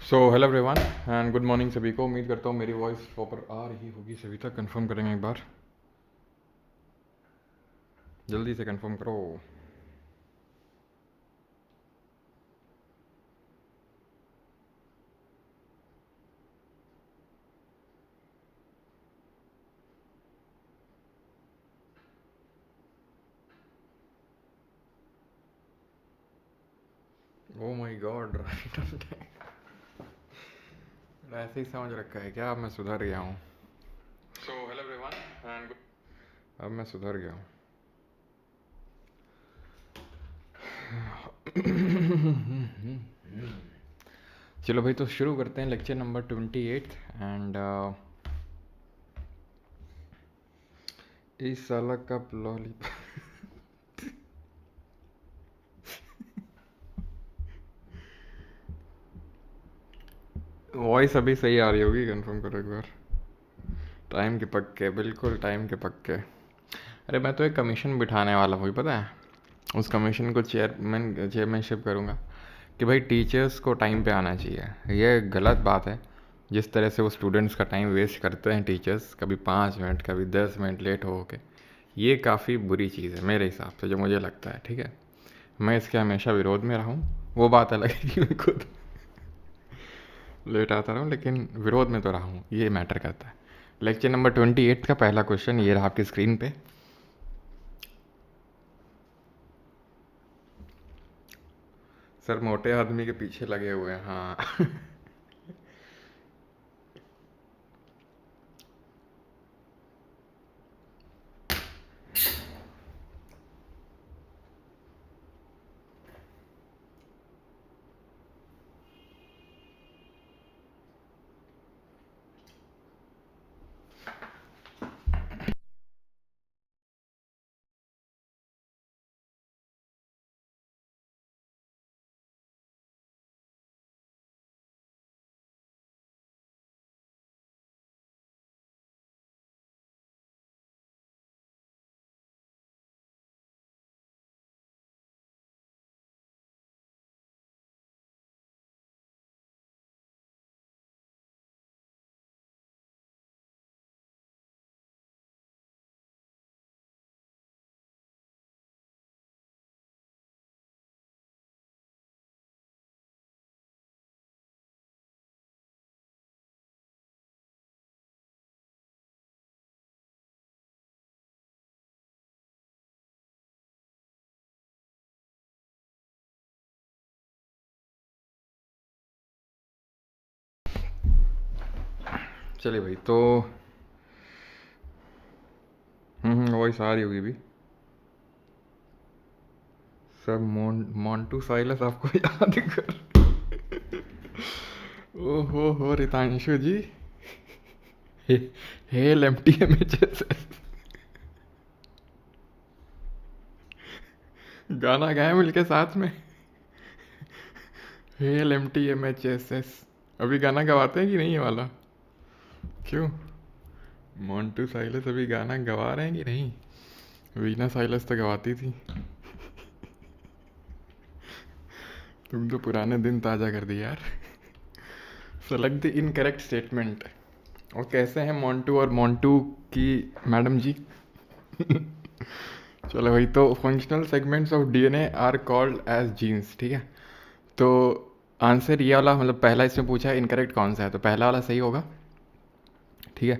So hello everyone and good morning सभी को। उम्मीद करता हूँ मेरी वॉइस प्रॉपर आ रही होगी सभी तक। कंफर्म करेंगे एक बार, जल्दी से कंफर्म करो। Oh my God, right. ऐसे ही समझ रखा है क्या? अब मैं सुधर गया हूँ। सो हेलो एवरीवन एंड अब मैं सुधर गया हूँ। चलो भाई, तो शुरू करते हैं लेक्चर नंबर 28। एंड इस साल का लॉलीपॉप वॉइस अभी सही आ रही होगी, कंफर्म करो एक बार। टाइम के पक्के, बिल्कुल टाइम के पक्के। अरे मैं तो एक कमीशन बिठाने वाला हूँ, पता है? उस कमीशन को चेयरमैनशिप करूँगा कि भाई टीचर्स को टाइम पे आना चाहिए। ये गलत बात है जिस तरह से वो स्टूडेंट्स का टाइम वेस्ट करते हैं टीचर्स, कभी 5 मिनट कभी 10 मिनट लेट हो के। ये काफ़ी बुरी चीज़ है मेरे हिसाब से, जो मुझे लगता है। ठीक है, मैं इसके हमेशा विरोध में रहा हूँ। वो बात अलग है कि मैं खुद लेट आता रहा हूँ, लेकिन विरोध में तो रहा हूँ, ये मैटर करता है। लेक्चर नंबर 28 का पहला क्वेश्चन ये रहा आपकी स्क्रीन पे। सर मोटे आदमी के पीछे लगे हुए हैं, हाँ। चलिए भाई, तो वॉइस आ रही होगी भी। सब मोंटू साइलस आपको याद कर। ओहो हो रितांशु जी। हे, हेल MTMHS। गाना गाए मिलके साथ में। Hello MTMHS। अभी गाना गवाते हैं कि नहीं ये वाला? क्यों? मोंटू साइलस अभी गाना गवा रहे हैं कि नहीं? वीना साइलस तो गवाती थी। तुम तो पुराने दिन ताज़ा कर दिए यार। Select the incorrect statement. और कैसे हैं मोंटू और मोंटू की मैडम जी? चलो भाई, तो functional segments of DNA are called as genes. ठीक है, तो आंसर ये वाला, मतलब पहला इसमें पूछा है इनकरेक्ट कौन सा है, तो पहला वाला सही होगा। ठीक है,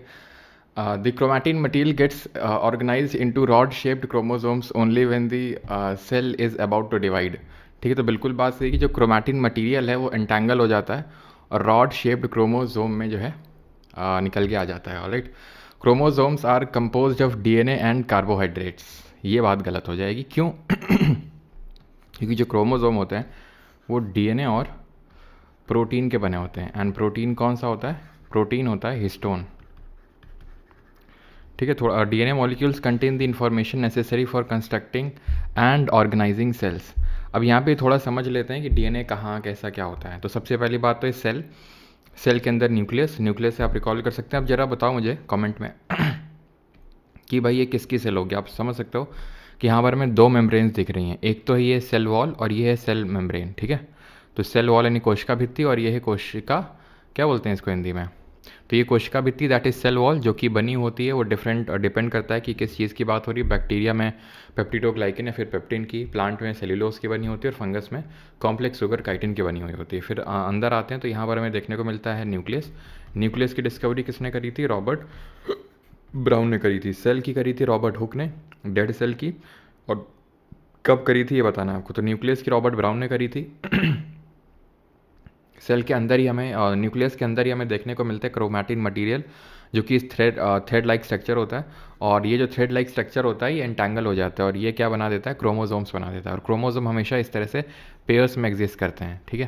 the chromatin material gets organise into rod shaped chromosomes only when the cell is about to divide. ठीक है, तो बिल्कुल बात सही कि जो क्रोमैटिन मटीरियल है वो एंटेंगल हो जाता है और रॉड शेप्ड क्रोमोसोम में जो है निकल के आ जाता है। Alright, chromosomes are composed of DNA and carbohydrates. ये बात गलत हो जाएगी, क्यों? क्योंकि जो क्रोमोसोम होते हैं वो डीएनए और प्रोटीन के बने होते हैं। एंड प्रोटीन कौन सा होता है? प्रोटीन होता है हिस्टोन। ठीक है, थोड़ा DNA molecules contain the information necessary for constructing and organising cells. अब यहाँ पे थोड़ा समझ लेते हैं कि डीएनए कहाँ कैसा क्या होता है। तो सबसे पहली बात तो सेल, सेल के अंदर न्यूक्लियस, न्यूक्लियस से आप रिकॉल कर सकते हैं। अब जरा बताओ मुझे कमेंट में कि भाई ये किसकी सेल होगी। आप समझ सकते हो कि यहाँ पर हमें दो मेम्ब्रेन्स दिख रही हैं, एक तो है ये सेल वॉल और ये है सेल मेम्ब्रेन। ठीक है, तो सेल वॉल यानी कोशिका भित्ति, और ये है कोशिका, क्या बोलते हैं इसको हिंदी में, तो ये कोशिका भित्ति दैट इज सेल वॉल जो कि बनी होती है, वो डिपेंड करता है कि किस चीज़ की बात हो रही है। बैक्टीरिया में पेप्टिडोग्लाइकिन या फिर पेप्टिन की, प्लांट में सेल्यूलोज की बनी होती है, और फंगस में कॉम्प्लेक्स शुगर काइटिन की बनी हुई होती है। फिर अंदर आते हैं तो यहाँ पर हमें देखने को मिलता है न्यूक्लियस। न्यूक्लियस की डिस्कवरी किसने करी थी? रॉबर्ट ब्राउन ने करी थी। सेल की करी थी रॉबर्ट हुक ने, डेड सेल की, और कब करी थी ये बताना है आपको। तो न्यूक्लियस की रॉबर्ट ब्राउन ने करी थी। सेल के अंदर ही हमें, न्यूक्लियस के अंदर ही हमें देखने को मिलता है क्रोमैटिन मटेरियल, जो कि थ्रेड लाइक स्ट्रक्चर होता है, और ये जो थ्रेड लाइक स्ट्रक्चर होता है ये एंटेंगल हो जाता है, और ये क्या बना देता है? क्रोमोजोम्स बना देता है। और क्रोमोजोम हमेशा इस तरह से पेयर्स में एग्जिस्ट करते हैं, ठीक है।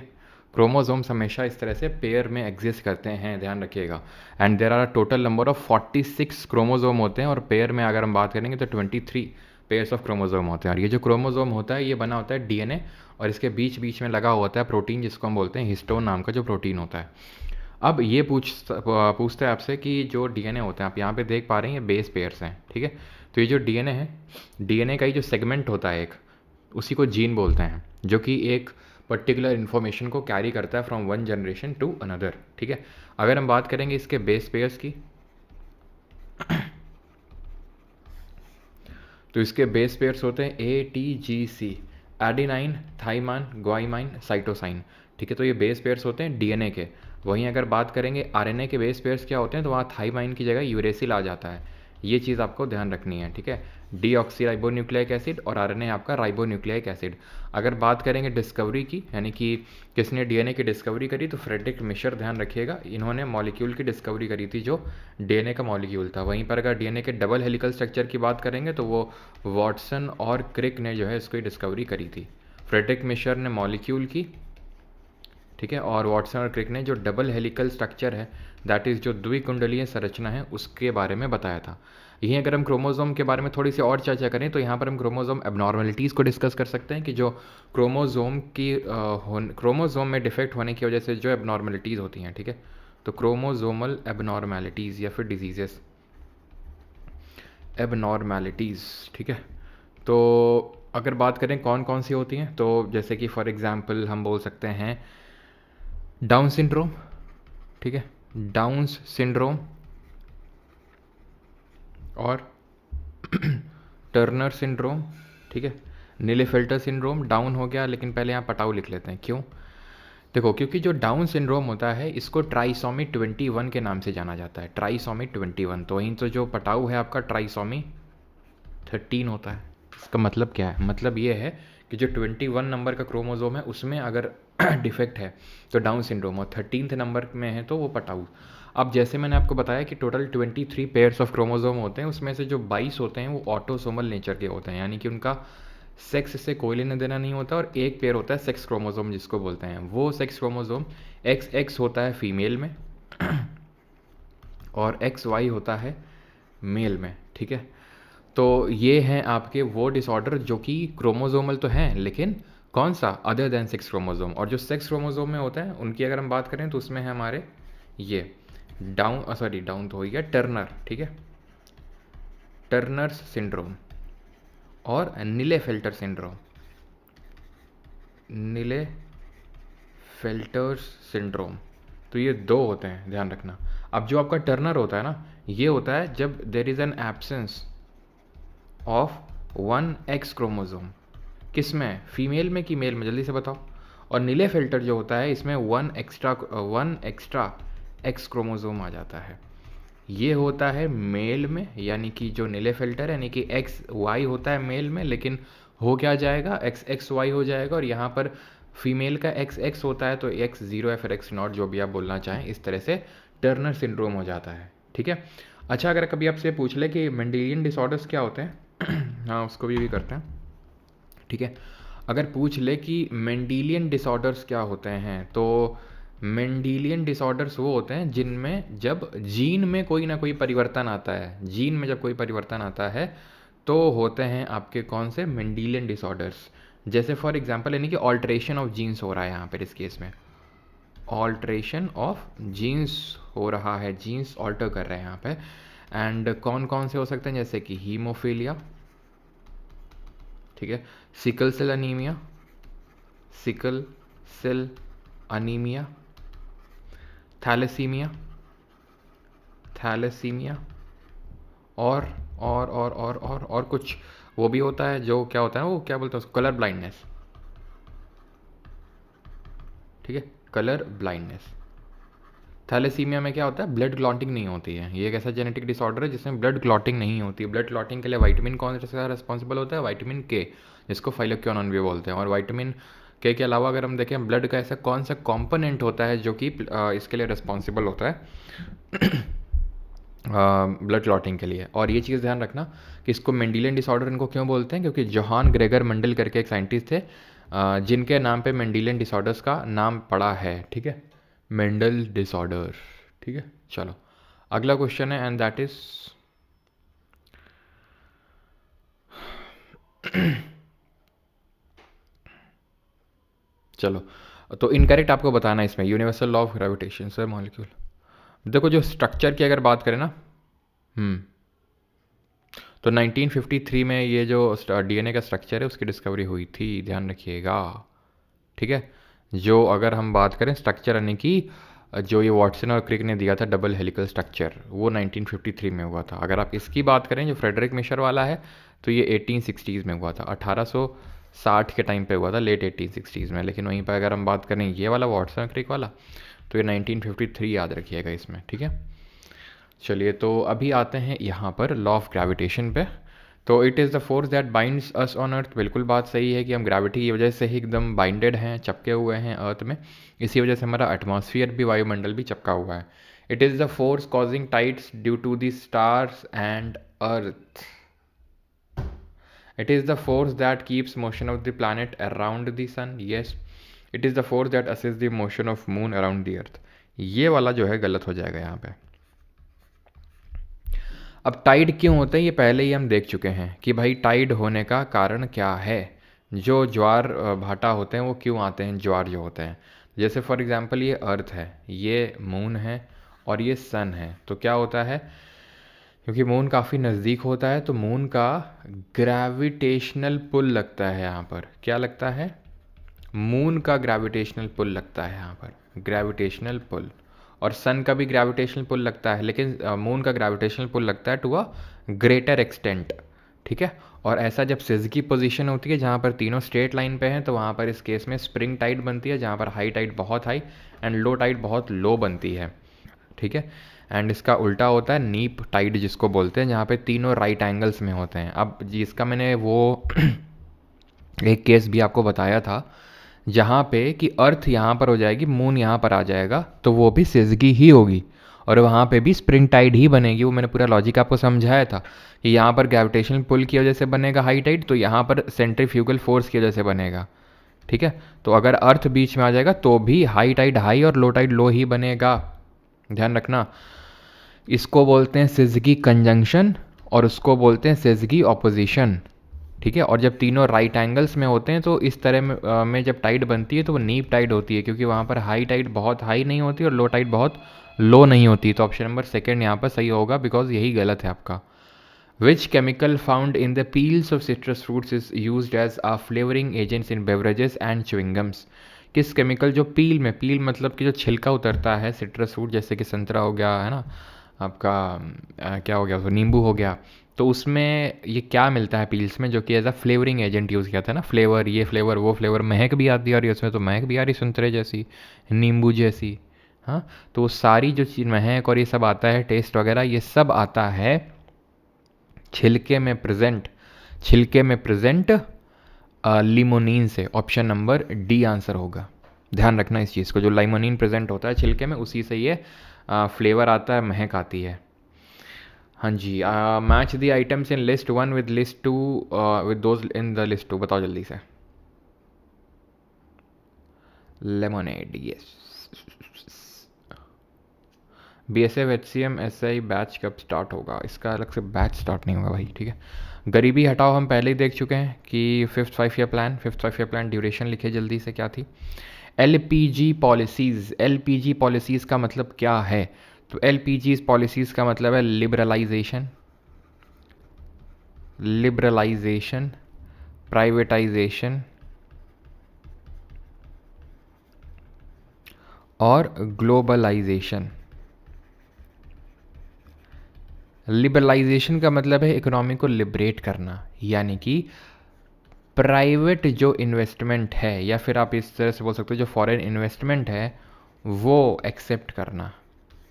क्रोमोजोम्स हमेशा इस तरह से पेयर में एग्जिस्ट करते हैं, ध्यान रखिएगा। And there are total number of 46 chromosome होते हैं, और पेयर में अगर हम बात करेंगे तो 23 पेयर्स ऑफ क्रोमोजोम होते हैं। और ये जो क्रोमोजोम होता है ये बना होता है डीएनए, और इसके बीच बीच में लगा होता है प्रोटीन, जिसको हम बोलते हैं हिस्टोन नाम का जो प्रोटीन होता है। अब ये पूछता है आपसे कि जो डीएनए होते हैं, आप यहाँ पे देख पा रहे हैं ये बेस पेयर्स हैं, ठीक है। तो ये जो डीएनए है, डीएनए का ही जो सेगमेंट होता है एक, उसी को जीन बोलते हैं, जो कि एक पर्टिकुलर इन्फॉर्मेशन को कैरी करता है from one generation to another, ठीक है। अगर हम बात करेंगे इसके बेस पेयर्स की, तो इसके बेस पेयर्स होते हैं ATGC, एडिनाइन, थाइमाइन, ग्वाइमाइन, साइटोसाइन, ठीक है। तो ये बेस पेयर्स होते हैं डीएनए के। वहीं अगर बात करेंगे आरएनए के बेस पेयर्स क्या होते हैं, तो वहाँ थाइमाइन की जगह यूरेसिल आ जाता है। ये चीज़ आपको ध्यान रखनी है, ठीक है। डीऑक्सीराइबोन्यूक्लिक एसिड और आरएनए आपका राइबोन्यूक्लिक एसिड। अगर बात करेंगे डिस्कवरी की, यानी कि किसने डीएनए की डिस्कवरी करी, तो फ्रेडरिक मिशर, ध्यान रखिएगा, इन्होंने मॉलिक्यूल की डिस्कवरी करी थी जो डीएनए का मॉलिक्यूल था। वहीं पर अगर डीएनए के डबल हेलिकल स्ट्रक्चर की बात करेंगे तो वो वॉटसन और क्रिक ने जो है इसकी डिस्कवरी करी थी। फ्रेडरिक मिशर ने मॉलिक्यूल की, ठीक है, और वॉटसन और क्रिक ने जो डबल हेलिकल स्ट्रक्चर है, दैट इज़ जो द्विकुंडलीय संरचना है, उसके बारे में बताया था। यहीं अगर हम क्रोमोजोम के बारे में थोड़ी सी और चर्चा करें तो यहाँ पर हम क्रोमोजोम एबनॉर्मलिटीज़ को डिस्कस कर सकते हैं कि जो क्रोमोजोम में डिफेक्ट होने की वजह से जो एबनॉर्मलिटीज़ होती हैं, ठीक है। तो क्रोमोजोमल एबनॉर्मलिटीज़ या फिर डिजीजेस, एबनॉर्मलिटीज़, ठीक है। तो अगर बात करें कौन कौन सी होती हैं, तो जैसे कि फॉर एग्जांपल हम बोल सकते हैं डाउन सिंड्रोम, ठीक है, डाउन्स सिंड्रोम, और टर्नर सिंड्रोम, ठीक है, नीलेफेल्टर सिंड्रोम। डाउन हो गया, लेकिन पहले यहाँ पटाऊ लिख लेते हैं, क्यों? देखो, क्योंकि जो डाउन सिंड्रोम होता है इसको ट्राइसोमी 21 के नाम से जाना जाता है, ट्राइसोमी 21। तो वहीं तो जो पटाऊ है आपका ट्राइसोमी 13 होता है। इसका मतलब क्या है? मतलब ये है कि जो 21 नंबर का क्रोमोजोम है उसमें अगर डिफेक्ट है तो डाउन सिंड्रोम, और 13th नंबर में है तो वो पटाऊ। अब जैसे मैंने आपको बताया कि टोटल 23 पेयर्स ऑफ क्रोमोजोम होते हैं, उसमें से जो 22 होते हैं वो ऑटोसोमल नेचर के होते हैं, यानी कि उनका सेक्स से कोई लेना देना नहीं होता, और एक पेयर होता है सेक्स क्रोमोजोम जिसको बोलते हैं। वो सेक्स क्रोमोजोम XX होता है फीमेल में और XY होता है मेल में, ठीक है। तो ये हैं आपके वो डिसऑर्डर जो कि क्रोमोजोमल तो हैं, लेकिन कौन सा? Other than sex chromosome. और जो सेक्स क्रोमोजोम में होता है उनकी अगर हम बात करें तो उसमें है हमारे ये डाउन तो हो गया टर्नर, ठीक है, टर्नर्स सिंड्रोम और नीलेफेल्टर सिंड्रोम, नीलेफेल्टर्स सिंड्रोम। तो ये दो होते हैं, ध्यान रखना। अब जो आपका टर्नर होता है ना, ये होता है जब there is an absence of 1X chromosome. किस में? फीमेल में कि मेल में? जल्दी से बताओ। और नीलेफेल्टर जो होता है इसमें वन एक्स्ट्रा X क्रोमोजोम आ जाता है। ये होता है मेल में, यानी कि जो नीलेफेल्टर यानी कि XY होता है मेल में, लेकिन हो क्या जाएगा? XXY हो जाएगा। और यहाँ पर फीमेल का XX होता है तो X0 या फिर X0, जो भी आप बोलना चाहें, इस तरह से टर्नर सिंड्रोम हो जाता है, ठीक है। अच्छा, अगर कभी आपसे पूछ ले कि मेंडेलियन डिसऑर्डर्स क्या होते हैं हाँ, उसको भी करते हैं, ठीक है। अगर पूछ ले कि मेंडेलियन डिसऑर्डर्स क्या होते हैं, तो मेंडेलियन डिसऑर्डर्स वो होते हैं जिनमें जब जीन में कोई ना कोई परिवर्तन आता है, जीन में जब कोई परिवर्तन आता है तो होते हैं आपके कौन से? Mendelian disorders. जैसे फॉर एग्जांपल, यानी कि ऑल्ट्रेशन ऑफ जीन्स हो रहा है यहाँ पर इस केस में, ऑल्ट्रेशन ऑफ जीन्स हो रहा है, जीन्स ऑल्टर कर रहे हैं यहाँ पे। एंड कौन कौन से हो सकते हैं? जैसे कि हीमोफीलिया, ठीक है, सिकल सेल अनीमिया, सिकल सिल अनीमिया, थैलेसीमिया, थैलेसीमिया और कुछ वो भी होता है जो क्या होता है, वो क्या बोलते हैं उसको, कलर ब्लाइंडनेस। ठीक है, कलर ब्लाइंडनेस। थैलेसीमिया में क्या होता है, ब्लड क्लॉटिंग नहीं होती है। ये एक ऐसा जेनेटिक डिसऑर्डर है जिसमें ब्लड क्लॉटिंग नहीं होती है। ब्लड क्लॉटिंग के लिए विटामिन कौन सा रिस्पॉन्सिबल होता है, विटामिन के, जिसको फाइलोक्विनोन भी बोलते हैं। और विटामिन के अलावा अगर हम देखें ब्लड का ऐसा कौन सा कॉम्पोनेंट होता है जो कि इसके लिए रिस्पॉन्सिबल होता है ब्लड क्लॉटिंग के लिए। और ये चीज़ ध्यान रखना कि इसको मेंडेलियन डिसऑर्डर इनको क्यों बोलते हैं, क्योंकि जोहान ग्रेगर मेंडल करके एक साइंटिस्ट थे जिनके नाम पे मेंडेलियन डिसऑर्डर्स का नाम पड़ा है। ठीक है, मेंडल डिसऑर्डर। ठीक है, चलो अगला क्वेश्चन है एंड दैट इज चलो, तो इनकरेक्ट आपको बताना है इसमें, universal law of gravitation sir molecule. देखो जो स्ट्रक्चर की अगर बात करें ना, तो 1953 में ये जो डीएनए का स्ट्रक्चर है उसकी डिस्कवरी हुई थी, ध्यान रखिएगा। ठीक है, जो अगर हम बात करें स्ट्रक्चर यानी कि जो ये वॉटसन और क्रिक ने दिया था डबल हेलिकल स्ट्रक्चर, वो 1953 में हुआ था। अगर आप इसकी बात करें जो फ्रेडरिक मिशर वाला है, तो ये 1860s में हुआ था, 1860 के टाइम पे हुआ था, लेट 1860s में। लेकिन वहीं पर अगर हम बात करें ये वाला वॉटसन और क्रिक वाला, तो ये 1953 याद रखिएगा इसमें। ठीक है, चलिए तो अभी आते हैं यहाँ पर लॉ ऑफ ग्रेविटेशन पे। तो it is the force that binds us on earth. बिल्कुल बात सही है कि हम ग्रेविटी की वजह से ही एकदम बाइंडेड हैं, चपके हुए हैं अर्थ में। इसी वजह से हमारा एटमॉस्फियर भी, वायुमंडल भी चपका हुआ है। It is the force causing tides due to the stars and earth. It is the force that keeps motion of the planet around the sun. Yes, it is the force that assist the motion of moon around the earth. ये वाला जो है गलत हो जाएगा यहाँ पे। अब टाइड क्यों होते हैं ये पहले ही हम देख चुके हैं कि भाई टाइड होने का कारण क्या है। जो ज्वार भाटा होते हैं वो क्यों आते हैं, ज्वार जो होते हैं, जैसे फॉर एग्जांपल ये अर्थ है, ये मून है और ये सन है। तो क्या होता है, क्योंकि मून काफ़ी नज़दीक होता है तो मून का ग्रेविटेशनल पुल लगता है यहाँ पर। क्या लगता है, मून का ग्रेविटेशनल पुल लगता है यहाँ पर, ग्रेविटेशनल पुल। और सन का भी ग्रेविटेशनल पुल लगता है, लेकिन मून का ग्रेविटेशनल पुल लगता है टू अ ग्रेटर एक्सटेंट। ठीक है, और ऐसा जब सिज की पोजीशन होती है जहाँ पर तीनों स्ट्रेट लाइन पे हैं, तो वहाँ पर इस केस में स्प्रिंग टाइड बनती है, जहाँ पर हाई टाइड बहुत हाई एंड लो टाइड बहुत लो बनती है। ठीक है, एंड इसका उल्टा होता है नीप टाइड जिसको बोलते हैं, जहाँ पे तीनों राइट एंगल्स में होते हैं। अब जिसका मैंने वो एक केस भी आपको बताया था जहाँ पे कि अर्थ यहाँ पर हो जाएगी, मून यहाँ पर आ जाएगा, तो वो भी सिजगी ही होगी और वहाँ पे भी स्प्रिंग टाइड ही बनेगी। वो मैंने पूरा लॉजिक आपको समझाया था कि यहाँ पर ग्रेविटेशनल पुल की वजह से बनेगा हाई टाइड, तो यहाँ पर सेंट्रीफ्यूगल फोर्स की वजह से बनेगा। ठीक है, तो अगर अर्थ बीच में आ जाएगा तो भी हाई टाइड हाई और लो टाइड लो ही बनेगा, ध्यान रखना। इसको बोलते हैं सिजगी कंजंक्शन और उसको बोलते हैं सिजगी ऑपोजिशन। ठीक है, और जब तीनों राइट एंगल्स में होते हैं तो इस तरह में जब टाइड बनती है तो वो नीप टाइड होती है, क्योंकि वहाँ पर हाई टाइड बहुत हाई नहीं होती और लो टाइड बहुत लो नहीं होती। तो ऑप्शन नंबर सेकेंड यहाँ पर सही होगा, बिकॉज यही गलत है आपका। Which chemical found in the peels of citrus fruits is used as a flavouring agents in beverages and chewing gums. किस केमिकल, जो पील में, पील मतलब कि जो छिलका उतरता है सिट्रस फ्रूट, जैसे कि संतरा हो गया है ना आपका, क्या हो गया उसको, नींबू हो गया, तो उसमें ये क्या मिलता है पील्स में जो कि as a flavouring agent use किया था ना, फ्लेवर, ये फ्लेवर वो फ्लेवर, महक भी आती है और उसमें तो महक भी आ रही संतरे जैसी, नींबू जैसी। हाँ, तो वो सारी जो चीज़ महक और ये सब आता है, टेस्ट वगैरह, ये सब आता है छिलके में प्रेजेंट, छिलके में प्रेजेंट लिमोनिन से। ऑप्शन नंबर डी आंसर होगा, ध्यान रखना इस चीज़ को। जो लाइमोनिन प्रेजेंट होता है छिलके में उसी से ये फ्लेवर आता है, महक आती है। हाँ जी, match the items in list one with list two with those in the list two. बताओ जल्दी से। Lemonade, yes. BSF HCM SI batch कब स्टार्ट होगा, इसका अलग से बैच स्टार्ट नहीं होगा भाई। ठीक है, गरीबी हटाओ हम पहले ही देख चुके हैं कि fifth 5 year plan, fifth 5 year plan duration लिखे जल्दी से क्या थी। LPG पॉलिसीज़, LPG पॉलिसीज़ का मतलब क्या है, तो LPG पॉलिसीज़ का मतलब है लिबरलाइजेशन, लिबरलाइजेशन, प्राइवेटाइजेशन और ग्लोबलाइजेशन। लिबरलाइजेशन का मतलब है इकोनॉमी को लिबरेट करना, यानी कि प्राइवेट जो इन्वेस्टमेंट है, या फिर आप इस तरह से बोल सकते हो जो फॉरेन इन्वेस्टमेंट है वो एक्सेप्ट करना,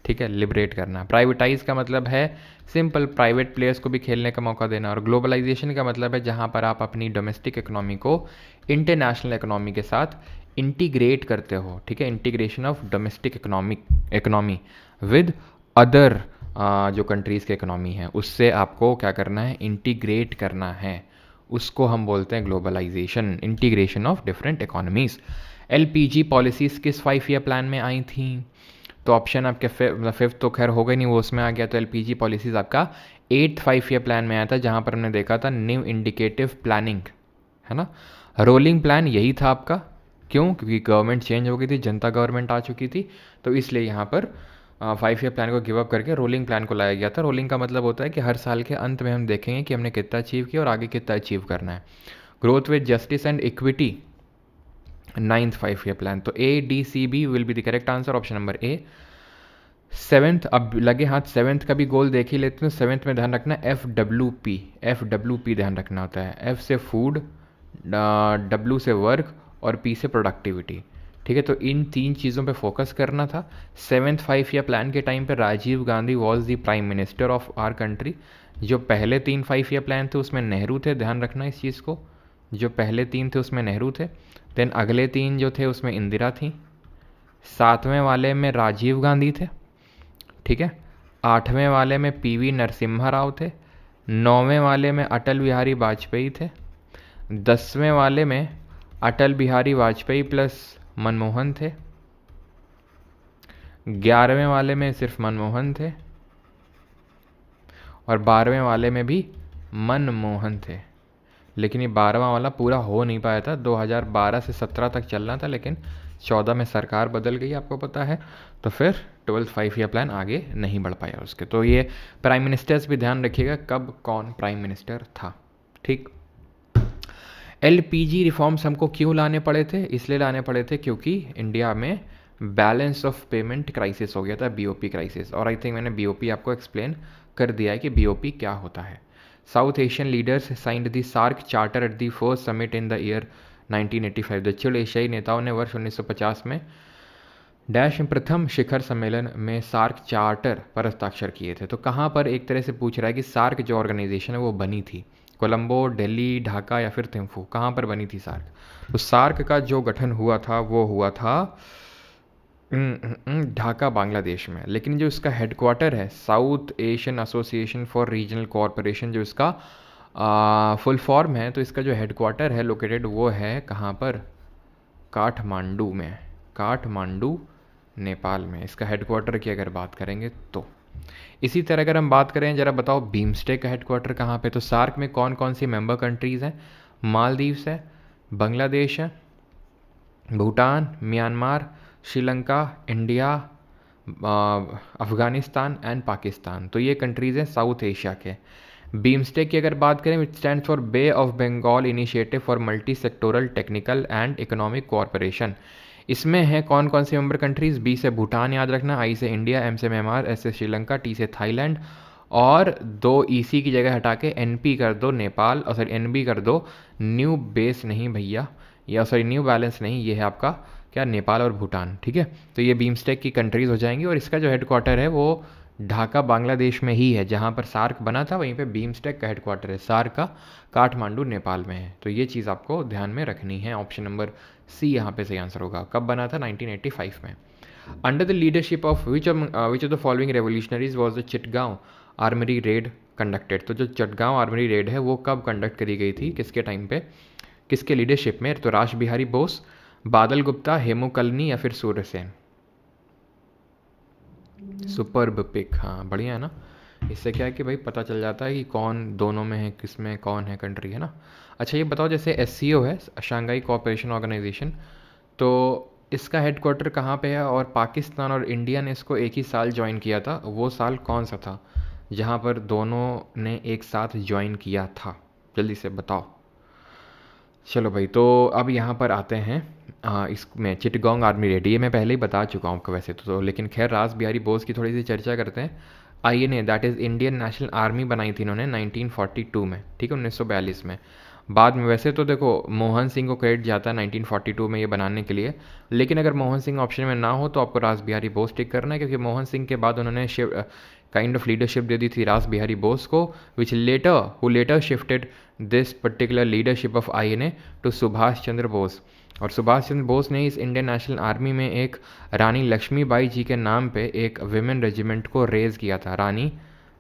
ठीक है, लिबरेट करना। प्राइवेटाइज का मतलब है सिंपल, प्राइवेट प्लेयर्स को भी खेलने का मौका देना। और ग्लोबलाइजेशन का मतलब है जहाँ पर आप अपनी डोमेस्टिक इकोनॉमी को इंटरनेशनल इकोनॉमी के साथ इंटीग्रेट करते हो, ठीक है, integration of domestic economy with other जो कंट्रीज़ के इकोनॉमी है उससे आपको क्या करना है, इंटीग्रेट करना है। उसको हम बोलते हैं globalisation, integration of different economies. LPG policies किस 5 ईयर प्लान में आई थी? तो ऑप्शन आपके फिफ्थ तो खैर हो गई नहीं, वो उसमें आ गया। तो एलपीजी पॉलिसीज़ आपका 8th 5 ईयर प्लान में आया था, जहाँ पर हमने देखा था न्यू इंडिकेटिव प्लानिंग, है ना। रोलिंग प्लान यही था आपका, क्यों? क्योंकि गवर्नमेंट चेंज हो गई थी, जनता गवर्नमेंट आ चुकी थी, तो इसलिए यहाँ पर 5 ईयर प्लान को गिव अप करके रोलिंग प्लान को लाया गया था। रोलिंग का मतलब होता है कि हर साल के अंत में हम देखेंगे कि हमने कितना अचीव किया और आगे कितना अचीव करना है। Growth with justice and equity, 9th 5 year plan. तो ADCB will be the correct answer, option number A. 7th, अब लगे हाथ 7th का भी गोल देख ही लेते हैं। 7th में ध्यान रखना FWP ध्यान रखना होता है। F से फूड, W से वर्क और P से प्रोडक्टिविटी, ठीक है। तो इन 3 चीज़ों पे फोकस करना था। 7th 5 ईयर प्लान के टाइम पे Rajiv Gandhi was the prime minister of our country. जो पहले 3 5 ईयर प्लान थे उसमें नेहरू थे, ध्यान रखना इस चीज़ को। जो पहले 3 थे उसमें नेहरू थे, देन अगले 3 जो थे उसमें इंदिरा थी, 7वें वाले में राजीव गांधी थे, ठीक है। 8वें वाले में PV नरसिम्हा राव थे, 9वें वाले में अटल बिहारी वाजपेयी थे, 10वें वाले में अटल बिहारी वाजपेयी प्लस मनमोहन थे, 11वें वाले में सिर्फ मनमोहन थे और 12वें वाले में भी मनमोहन थे। लेकिन ये 12वां वाला पूरा हो नहीं पाया था, 2012 से 17 तक चलना था, लेकिन 14 में सरकार बदल गई, आपको पता है, तो फिर 12th 5 ईयर प्लान आगे नहीं बढ़ पाया उसके। तो ये प्राइम मिनिस्टर्स भी ध्यान रखिएगा कब कौन प्राइम मिनिस्टर था, ठीक। LPG रिफॉर्म्स हमको क्यों लाने पड़े थे? इसलिए लाने पड़े थे क्योंकि इंडिया में बैलेंस ऑफ पेमेंट क्राइसिस हो गया था, BOP क्राइसिस। और आई थिंक मैंने BOP आपको एक्सप्लेन कर दिया है कि BOP क्या होता है। South Asian leaders signed the SAARC charter at the first summit in the year 1985। दक्षिण एशियाई नेताओं ने वर्ष 1950 में डैश प्रथम शिखर सम्मेलन में सार्क चार्टर पर हस्ताक्षर किए थे। तो कहाँ पर, एक तरह से पूछ रहा है कि सार्क जो ऑर्गेनाइजेशन है वो बनी थी, कोलंबो, दिल्ली, ढाका या फिर थिम्फू, कहाँ पर बनी थी सार्क? तो सार्क का जो गठन हुआ था वो हुआ था ढाका, बांग्लादेश में। लेकिन जो इसका हेडक्वार्टर है, south Asian association for regional cooperation, जो इसका फुल फॉर्म है, तो इसका जो हेडक्वार्टर है लोकेटेड वो है कहाँ पर? काठमांडू में, काठमांडू नेपाल में इसका हेडक्वार्टर की अगर बात करेंगे तो। इसी तरह अगर हम बात करें, जरा बताओ बीम्स्टेक का हेडक्वार्टर कहाँ पे? तो सार्क में कौन कौन सी मेंबर कंट्रीज़ हैं? मालदीव्स है, बांग्लादेश है, Bhutan, Myanmar, Sri Lanka, India, Afghanistan and Pakistan. तो ये कंट्रीज़ हैं साउथ एशिया के। बीम्स्टेक की अगर बात करें, which stands for bay of Bengal initiative for multi sectoral technical and economic cooperation. इसमें है कौन कौन सी मेंबर कंट्रीज़? B से भूटान याद रखना, I से इंडिया, M से म्यांमार, S से श्रीलंका, T से थाईलैंड, और 2 EC की जगह हटा के NP कर दो नेपाल, और सॉरी NB कर दो, न्यू बेस नहीं भैया, या सॉरी न्यू बैलेंस नहीं, ये है आपका क्या, नेपाल और भूटान, ठीक है। तो ये बीम्स्टेक की कंट्रीज़ हो जाएंगी। और इसका जो हेडक्वार्टर है वो ढाका, बांग्लादेश में ही है, जहाँ पर सार्क बना था वहीं पे बीम्स्टेक का हेडक्वार्टर है। सार्क का काठमांडू नेपाल में है। तो ये चीज़ आपको ध्यान में रखनी है। ऑप्शन नंबर C यहाँ पे सही आंसर होगा। कब बना था? 1985 में। Under the leadership of which of the following revolutionaries was the Chittagong armoury raid conducted. तो जो चिटगांव आर्मरी रेड है वो कब कंडक्ट करी गई थी, किसके टाइम पे, किसके लीडरशिप में? तो रास बिहारी बोस, बादल गुप्ता, हेमू कलनी या फिर सूर्यसेन। सुपर्ब पिक, हाँ बढ़िया है ना। इससे क्या है कि भाई पता चल जाता है कि कौन दोनों में है, किस में कौन है कंट्री, है ना। अच्छा ये बताओ, जैसे SCO है, शंघाई कोऑपरेशन ऑर्गेनाइजेशन, तो इसका हेडक्वार्टर कहाँ पे है? और पाकिस्तान और इंडिया ने इसको एक ही साल ज्वाइन किया था, वो साल कौन सा था जहाँ पर दोनों ने एक साथ ज्वाइन किया था? जल्दी से बताओ। चलो भाई, तो अब यहाँ पर आते हैं इसमें चिटगोंग आर्मी रेड, ये मैं पहले ही बता चुका हूँ आपको वैसे तो लेकिन खैर रास बिहारी बोस की थोड़ी सी चर्चा करते हैं। INA that is Indian national army बनाई थी इन्होंने 1942 में, ठीक है, 1942 में। बाद में वैसे तो देखो मोहन सिंह को क्रेडिट जाता है 1942 में ये बनाने के लिए, लेकिन अगर मोहन सिंह ऑप्शन में ना हो तो आपको रास बिहारी बोस टिक करना है, क्योंकि मोहन सिंह के बाद उन्होंने काइंड ऑफ लीडरशिप दे दी थी रास बिहारी बोस को, which later shifted this particular leadership of INA to Subhash Chandra Bose. और सुभाष चंद्र बोस ने इस इंडियन नेशनल आर्मी में एक रानी लक्ष्मीबाई जी के नाम पे एक विमेन रेजिमेंट को रेज़ किया था। रानी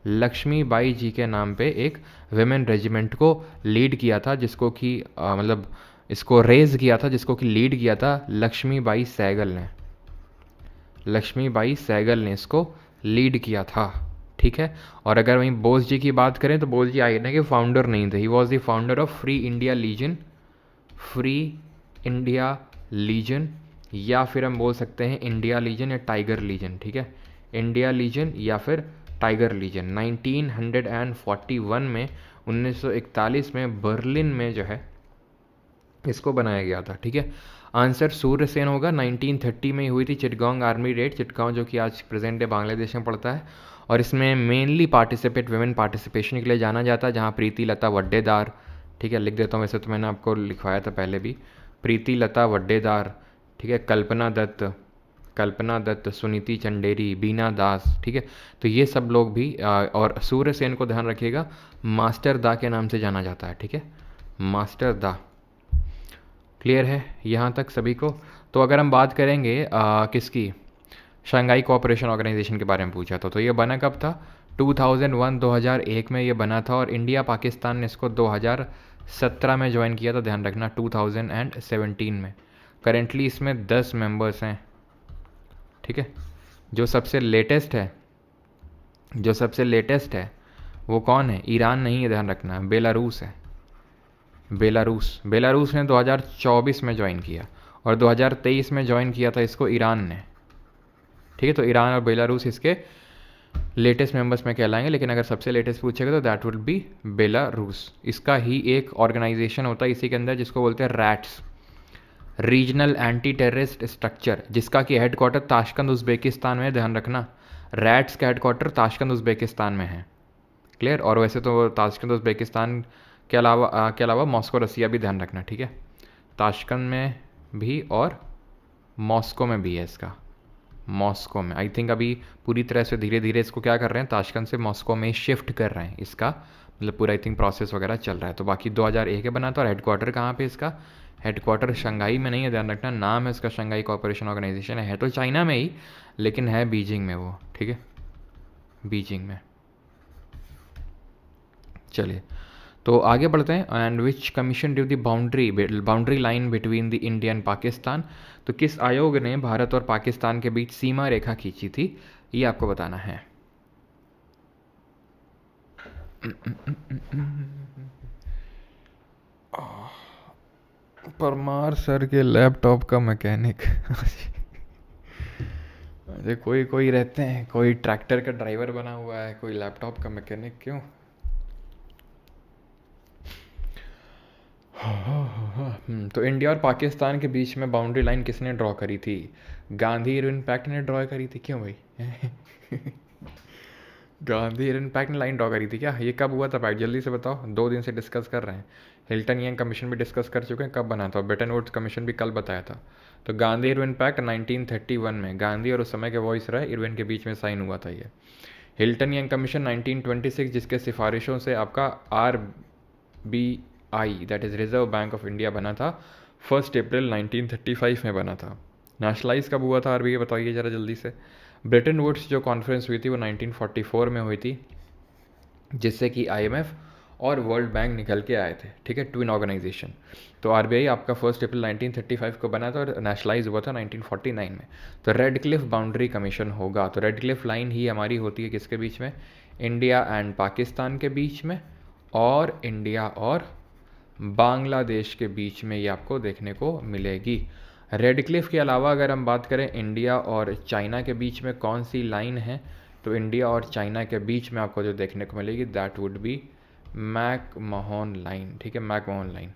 लक्ष्मीबाई जी के नाम पे एक विमेन रेजिमेंट को लीड किया था, जिसको कि मतलब इसको रेज़ किया था, जिसको कि लीड किया था लक्ष्मीबाई सहगल ने। लक्ष्मीबाई सहगल ने इसको लीड किया था, ठीक है। और अगर वहीं बोस जी की बात करें तो बोस जी आईएनए के फाउंडर नहीं थे, he was the founder of free India legion, free India legion, या फिर हम बोल सकते हैं इंडिया लीजन या टाइगर लीजन, ठीक है, इंडिया लीजन या फिर टाइगर लीजन। 1941 में 1941 में बर्लिन में जो है इसको बनाया गया था, ठीक है। आंसर सूर्यसेन होगा। 1930 में ही हुई थी चिटगांव आर्मी रेड, चिटगांव जो कि आज प्रेजेंट डे बांग्लादेश में पड़ता है, और इसमें मेनली वुमेन पार्टिसिपेशन के लिए जाना जाता है, जहाँ प्रीति लता वड्डेदार, ठीक है, लिख देता हूँ, वैसे तो मैंने आपको लिखवाया था पहले भी, प्रीति लता वड्डेदार, ठीक है, कल्पना दत्त, सुनीति चंडेरी, बीना दास, ठीक है। तो ये सब लोग भी और सूर्यसेन को ध्यान रखिएगा मास्टर दा के नाम से जाना जाता है, ठीक है, मास्टर दा। क्लियर है यहाँ तक सभी को? तो अगर हम बात करेंगे किसकी, शंघाई कोऑपरेशन ऑर्गेनाइजेशन के बारे में पूछा तो ये बना कब था? 2001 में ये बना था, और इंडिया पाकिस्तान ने इसको 2017 में ज्वाइन किया था, ध्यान रखना 2017 में। करेंटली इसमें 10 मेंबर्स हैं, ठीक है। जो सबसे लेटेस्ट है वो कौन है? ईरान नहीं है, ध्यान रखना, बेलारूस है। बेलारूस ने 2024 में ज्वाइन किया, और 2023 में ज्वाइन किया था इसको ईरान ने, ठीक है। तो ईरान और बेलारूस इसके लेटेस्ट मेंबर्स में कहलाएंगे, लेकिन अगर सबसे लेटेस्ट पूछेगा तो दैट वुड बी बेलारूस। इसका ही एक ऑर्गेनाइजेशन होता है इसी के अंदर, जिसको बोलते हैं rats, regional anti terrorist structure, जिसका कि हेडक्वार्टर ताशकंद उज़्बेकिस्तान में, ध्यान रखना, रैट्स का हेडक्वार्टर ताशकंद उज़्बेकिस्तान में है। क्लियर? और वैसे तो ताशकंद उज़्बेकिस्तान के अलावा मॉस्को रसिया भी, ध्यान रखना, ठीक है। ताशकंद में भी और मॉस्को में भी है इसका, मॉस्को में। आई थिंक अभी पूरी तरह से धीरे धीरे इसको क्या कर रहे हैं, ताशकंद से मॉस्को में शिफ्ट कर रहे हैं, इसका मतलब पूरा आई थिंक प्रोसेस वगैरह चल रहा है। तो बाकी 2001 के बना था, और हेडक्वार्टर कहाँ पे इसका? हेडक्वार्टर शंघाई में नहीं है, ध्यान रखना, नाम है इसका शंघाई कोऑपरेशन ऑर्गेनाइजेशन है तो चाइना में ही, लेकिन है बीजिंग में वो, ठीक है, बीजिंग में। चलिए तो आगे बढ़ते हैं। And which commission due the boundary line between the India and Pakistan, तो किस आयोग ने भारत और पाकिस्तान के बीच सीमा रेखा खींची थी, ये आपको बताना है। परमार सर के लैपटॉप का मैकेनिक अरे कोई रहते हैं, कोई ट्रैक्टर का ड्राइवर बना हुआ है, कोई लैपटॉप का मैकेनिक, क्यों? तो इंडिया और पाकिस्तान के बीच में बाउंड्री लाइन किसने ड्रॉ करी थी? गांधी इरविन पैक्ट ने ड्रॉ करी थी, क्यों भाई? गांधी इरविन पैक्ट ने लाइन ड्रॉ करी थी क्या? ये कब हुआ था पैक्ट, जल्दी से बताओ, 2 दिन से डिस्कस कर रहे हैं। हिल्टन यंग कमीशन भी डिस्कस कर चुके हैं, कब बना था? ब्रेटन वुड्स कमीशन भी कल बताया था। तो गांधी इरविन पैक्ट 1931 में, गांधी और उस समय के वॉइस रहे इरविन के बीच में साइन हुआ था ये। हिल्टन यंग कमीशन 1926, जिसके सिफारिशों से आपका RBI that is reserve bank of India बना था, 1 अप्रैल 1935 में बना था। नेशनलाइज कब हुआ था RBI, बताइए ज़रा जल्दी से। ब्रेटन वुड्स जो कॉन्फ्रेंस हुई थी वो 1944 में हुई थी, जिससे कि IMF और वर्ल्ड बैंक निकल के आए थे, ठीक है, ट्विन ऑर्गेनाइजेशन। तो RBI आपका 1 अप्रैल 1935 को बना था और नेशनलाइज हुआ था 1949 में। तो रेड क्लिफ बाउंड्री कमीशन होगा। तो रेड क्लिफ लाइन ही हमारी होती है किसके बीच में? इंडिया एंड पाकिस्तान के बीच में, और इंडिया और बांग्लादेश के बीच में ये आपको देखने को मिलेगी। रेड क्लिफ के अलावा अगर हम बात करें इंडिया और चाइना के बीच में कौन सी लाइन है, तो इंडिया और चाइना के बीच में आपको जो देखने को मिलेगी that would be McMahon line, ठीक है, मैकमोहन लाइन।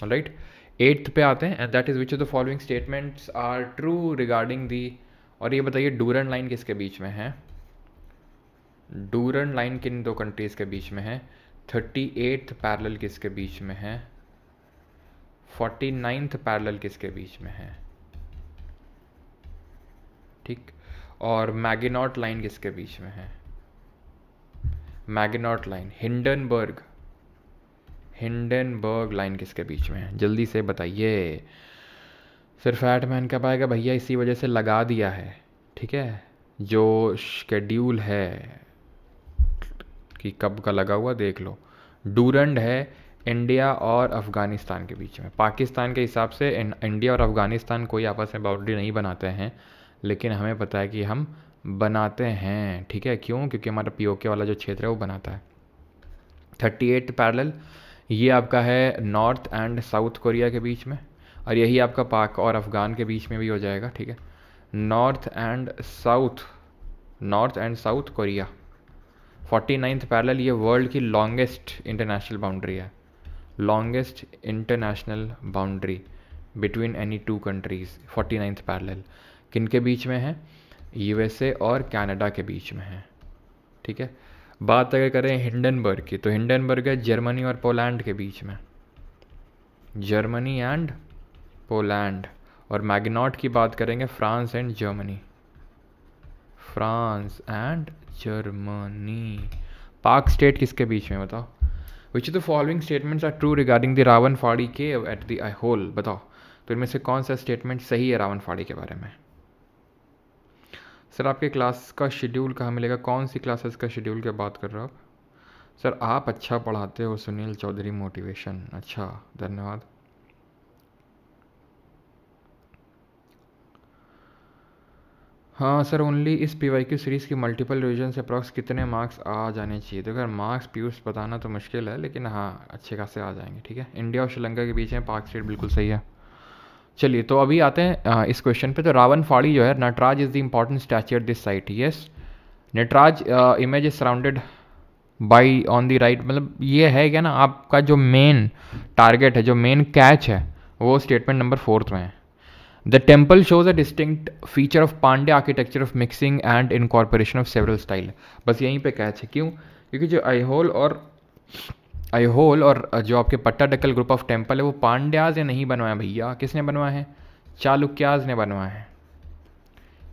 ऑलराइट, 8th पे आते हैं, and that is which of the following statements are true regarding the, और ये बताइए डूरन लाइन किसके बीच में है? डूरन लाइन किन दो कंट्रीज के बीच में है? 38th पैरेलल किसके बीच में है? 49th पैरेलल किसके बीच में है? ठीक, और मैगिनॉट लाइन किसके बीच में है? मैगिनॉट लाइन, हिंडनबर्ग लाइन किसके बीच में है? जल्दी से बताइए। सिर्फ फैट मैन कब आएगा भैया? इसी वजह से लगा दिया है, ठीक है, जो शेड्यूल है कि कब का लगा हुआ देख लो। डूरंड है इंडिया और अफ़गानिस्तान के बीच में। पाकिस्तान के हिसाब से इंडिया और अफ़गानिस्तान कोई आपस में बाउंड्री नहीं बनाते हैं, लेकिन हमें पता है कि हम बनाते हैं, ठीक है। क्यों? क्योंकि हमारा पीओके वाला जो क्षेत्र है वो बनाता है। 38th पैरेलल ये आपका है नॉर्थ एंड साउथ कोरिया के बीच में, और यही आपका पाक और अफ़गान के बीच में भी हो जाएगा, ठीक है। North and south Korea. 49th parallel ये वर्ल्ड की लॉन्गेस्ट इंटरनेशनल बाउंड्री है, longest international boundary between any two countries. 49th parallel किन के बीच में है? यूएसए और कनाडा के बीच में है, ठीक है। बात अगर करें हिंडनबर्ग की, तो हिंडनबर्ग है जर्मनी और पोलैंड के बीच में, जर्मनी एंड पोलैंड। और मैग्नॉट की बात करेंगे France and Germany, France and Germany. पाक स्टेट किसके बीच में बताओ? Which of the following statements are true regarding the Ravanphadi cave at the Aihole? बताओ तो इनमें से कौन सा स्टेटमेंट सही है रावणफाड़ी के बारे में? सर आपके क्लास का शेड्यूल कहाँ मिलेगा? कौन सी क्लासेस का शेड्यूल की बात कर रहे हो आप? सर आप अच्छा पढ़ाते हो, सुनील चौधरी मोटिवेशन, अच्छा धन्यवाद। हाँ सर, ओनली इस पीवाईक्यू सीरीज़ की मल्टीपल रिवीजन से अप्रॉक्स कितने मार्क्स आ जाने चाहिए? तो अगर मार्क्स पीयूष बताना तो मुश्किल है, लेकिन हाँ अच्छे खासे आ जाएंगे, ठीक है। इंडिया और श्रीलंका के बीच में पाक स्टेट बिल्कुल सही है। चलिए तो अभी आते हैं इस क्वेश्चन पे। तो रावणफाड़ी जो है, Nataraj is the important statue at this site. Yes, Nataraj image is surrounded by on the right, मतलब ये है क्या ना, आपका जो मेन टारगेट है, जो मेन कैच है, वो स्टेटमेंट नंबर 4 में है। The temple shows a distinct feature of Pandya architecture of mixing and incorporation of several style. बस यहीं पे कैच है। क्यों? क्योंकि जो आईहोल और जो आपके पट्टाडकल ग्रुप ऑफ टेम्पल है वो पांड्याज ने नहीं बनवाया भैया। किसने बनवाया है? चालुक्याज ने बनवाया है।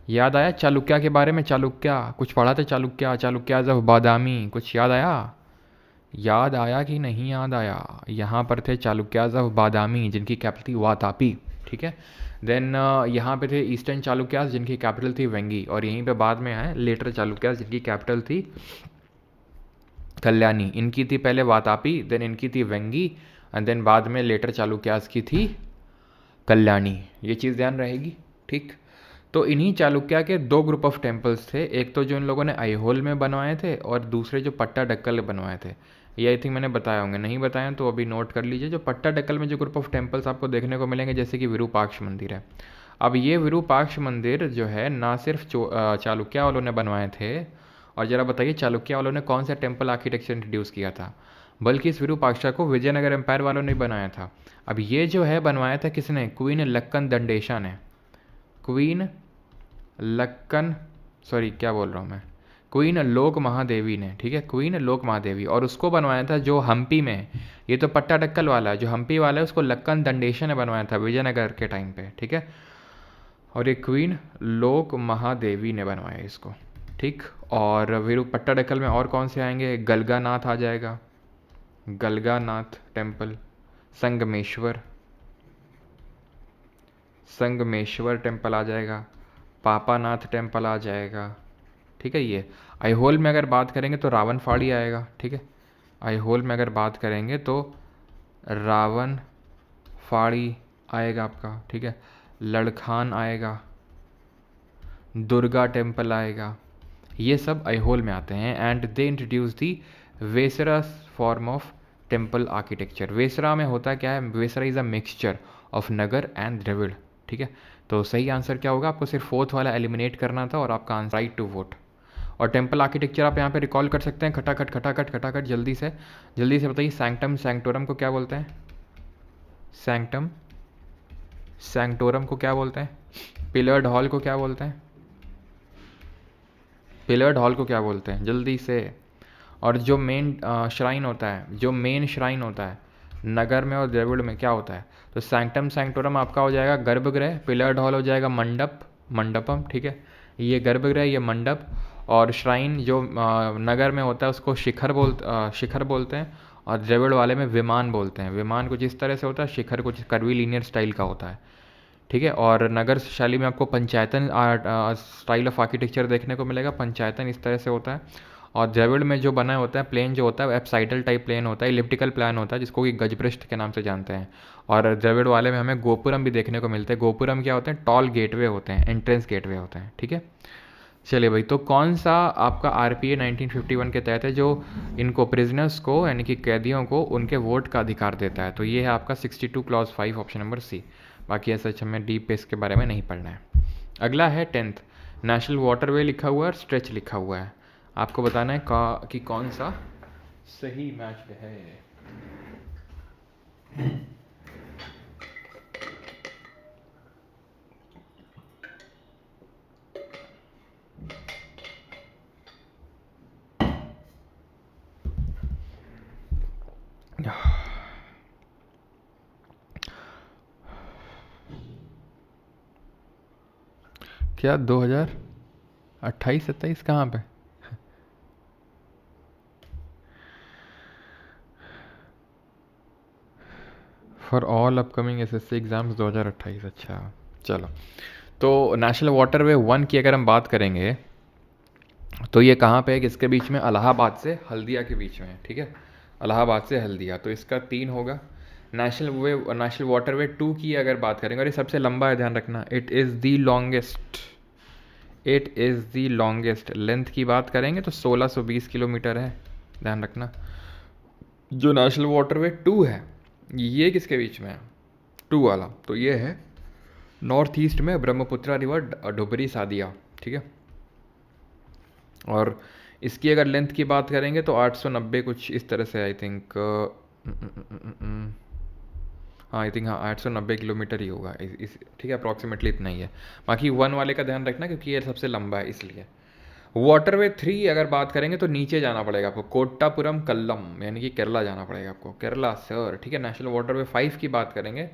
याद आया चालुक्या के बारे में? चालुक्या कुछ पढ़ा था? चालुक्याज ऑफ बादामी, कुछ याद आया? याद आया कि नहीं याद आया? यहाँ पर थे चालुक्याज ऑफ बादामी जिनकी कैपिटल थी वातापी, ठीक है। देन यहाँ पे थे ईस्टर्न चालुक्याज जिनकी कैपिटल थी वेंगी, और यहीं पे बाद में आए लेटर चालुक्याज जिनकी कैपिटल थी कल्याणी। इनकी थी पहले वातापी, देन इनकी थी वेंगी, एंड देन बाद में लेटर चालुक्याज की थी कल्याणी। ये चीज़ ध्यान रहेगी, ठीक। तो इन्हीं चालुक्या के 2 ग्रुप ऑफ टेम्पल्स थे, एक तो जो इन लोगों ने आईहोल में बनवाए थे, और दूसरे जो पट्टाडक्कल में बनवाए थे। ये आई थिंक मैंने बताया होंगे, नहीं बताया तो अभी नोट कर लीजिए। जो पट्टाडक्कल में जो ग्रुप ऑफ टेम्पल्स आपको देखने को मिलेंगे, जैसे कि विरूपाक्ष मंदिर है। अब ये विरूपाक्ष मंदिर जो है ना सिर्फ चालुक्या वालों ने बनवाए थे, और ज़रा बताइए चालुक्या वालों ने कौन सा टेम्पल आर्किटेक्चर इंट्रोड्यूस किया था, बल्कि इस विरूपाक्षा को विजयनगर एम्पायर वालों ने बनाया था। अब ये जो है बनवाया था किसने? क्वीन लक्कन दंडेशा ने। क्वीन लोक महादेवी ने, ठीक है, क्वीन लोक महादेवी। और उसको बनवाया था जो हम्पी में, ये तो पट्टाडक्कल वाला है, जो हम्पी वाला है उसको लक्कन दंडेशा ने बनवाया था विजयनगर के टाइम पे, ठीक है। और ये क्वीन लोक महादेवी ने बनवाया इसको, ठीक। और पट्टाडक्कल में और कौन से आएंगे? गलगानाथ आ जाएगा, गलगानाथ टेम्पल, संगमेश्वर टेम्पल आ जाएगा, पापानाथ टेम्पल आ जाएगा, ठीक है। ये आईहोल में अगर बात करेंगे तो रावणफाड़ी आएगा, ठीक है। आईहोल में अगर बात करेंगे तो रावणफाड़ी आएगा आपका, ठीक है। लड़खान आएगा, दुर्गा टेम्पल आएगा, ये सब आईहोल में आते हैं। And they introduce the Vesara form of temple architecture. Vesara में होता क्या है? Vesara is a mixture of Nagar and Dravida, ठीक है। तो सही आंसर क्या होगा? आपको सिर्फ 4th वाला एलिमिनेट करना था, और आपका आंसर राइट टू वोट। और टेम्पल आर्किटेक्चर आप यहाँ पे रिकॉल कर सकते हैं, खटाखट जल्दी से बताइए। सैंक्टम सैंक्टोरम को क्या बोलते हैं? सैंक्टम सैंक्टोरम को क्या बोलते हैं? पिलर्ड हॉल को क्या बोलते हैं? पिलर्ड हॉल को क्या बोलते हैं जल्दी से? और जो मेन श्राइन होता है, जो मेन श्राइन होता है नगर में और द्रविड़ में, क्या होता है? तो सैंक्टम सैंक्टोरम आपका हो जाएगा गर्भगृह, पिलर्ड हॉल हो जाएगा मंडप, मंडपम, ठीक है। ये गर्भगृह, ये मंडप, और श्राइन जो नगर में होता है उसको शिखर बोलते हैं, और द्रविड़ वाले में विमान बोलते हैं। विमान कुछ इस तरह से होता है, शिखर कुछ कर्वी लीनियर स्टाइल का होता है, ठीक है। और नगर शैली में आपको पंचायतन स्टाइल ऑफ आर्किटेक्चर देखने को मिलेगा, पंचायतन इस तरह से होता है। और द्रविड़ में जो बना होता है प्लेन जो होता है एप्साइडल टाइप प्लेन होता है, इलिप्टिकल प्लान होता है, जिसको कि गजपृष्ठ के नाम से जानते हैं। और द्रविड़ वाले में हमें गोपुरम भी देखने को मिलते हैं। गोपुरम क्या होते हैं? टॉल गेटवे होते हैं, एंट्रेंस गेटवे होते हैं, ठीक है। चलिए भाई, तो कौन सा आपका आरपीए 1951 के तहत है जो इनको प्रिजनर्स को यानी कि कैदियों को उनके वोट का अधिकार देता है? तो ये है आपका 62 क्लॉज 5 ऑप्शन नंबर सी। बाकी ऐसा हमें डीप पे इसके बारे में नहीं पढ़ना है। अगला है 10th, नेशनल वाटरवे लिखा हुआ है और स्ट्रेच लिखा हुआ है। आपको बताना है कि कौन सा सही मैच है। क्या 2028-27 कहाँ पे? For all upcoming SSC exams 2028, अच्छा। चलो, तो नेशनल वाटरवे 1 की अगर हम बात करेंगे तो ये कहाँ पे है? किसके बीच में? इलाहाबाद से हल्दिया के बीच में, ठीक है। इलाहाबाद से हल्दिया, तो इसका 3 होगा। नेशनल वाटरवे 2 की अगर बात करेंगे, और ये सबसे लंबा है, ध्यान रखना, it is the longest length की बात करेंगे तो 1620 किलोमीटर है, ध्यान रखना। जो नेशनल वाटरवे 2 है ये किसके बीच में है? 2 वाला, तो ये है नॉर्थ ईस्ट में ब्रह्मपुत्रा रिवर डुबरी सादिया, ठीक है। और इसकी अगर लेंथ की बात करेंगे तो 890 कुछ इस तरह से, आई थिंक, हाँ आई थिंक, हाँ 890 किलोमीटर ही होगा ठीक है, अप्रॉक्सीमेटली इतना ही है। बाकी 1 वाले का ध्यान रखना क्योंकि ये सबसे लंबा है इसलिए। वाटरवे 3 अगर बात करेंगे तो नीचे जाना पड़ेगा आपको, कोट्टापुरम कल्लम, यानी कि केरला जाना पड़ेगा आपको, केरला सर, ठीक है। नेशनल वाटरवे 5 की बात करेंगे,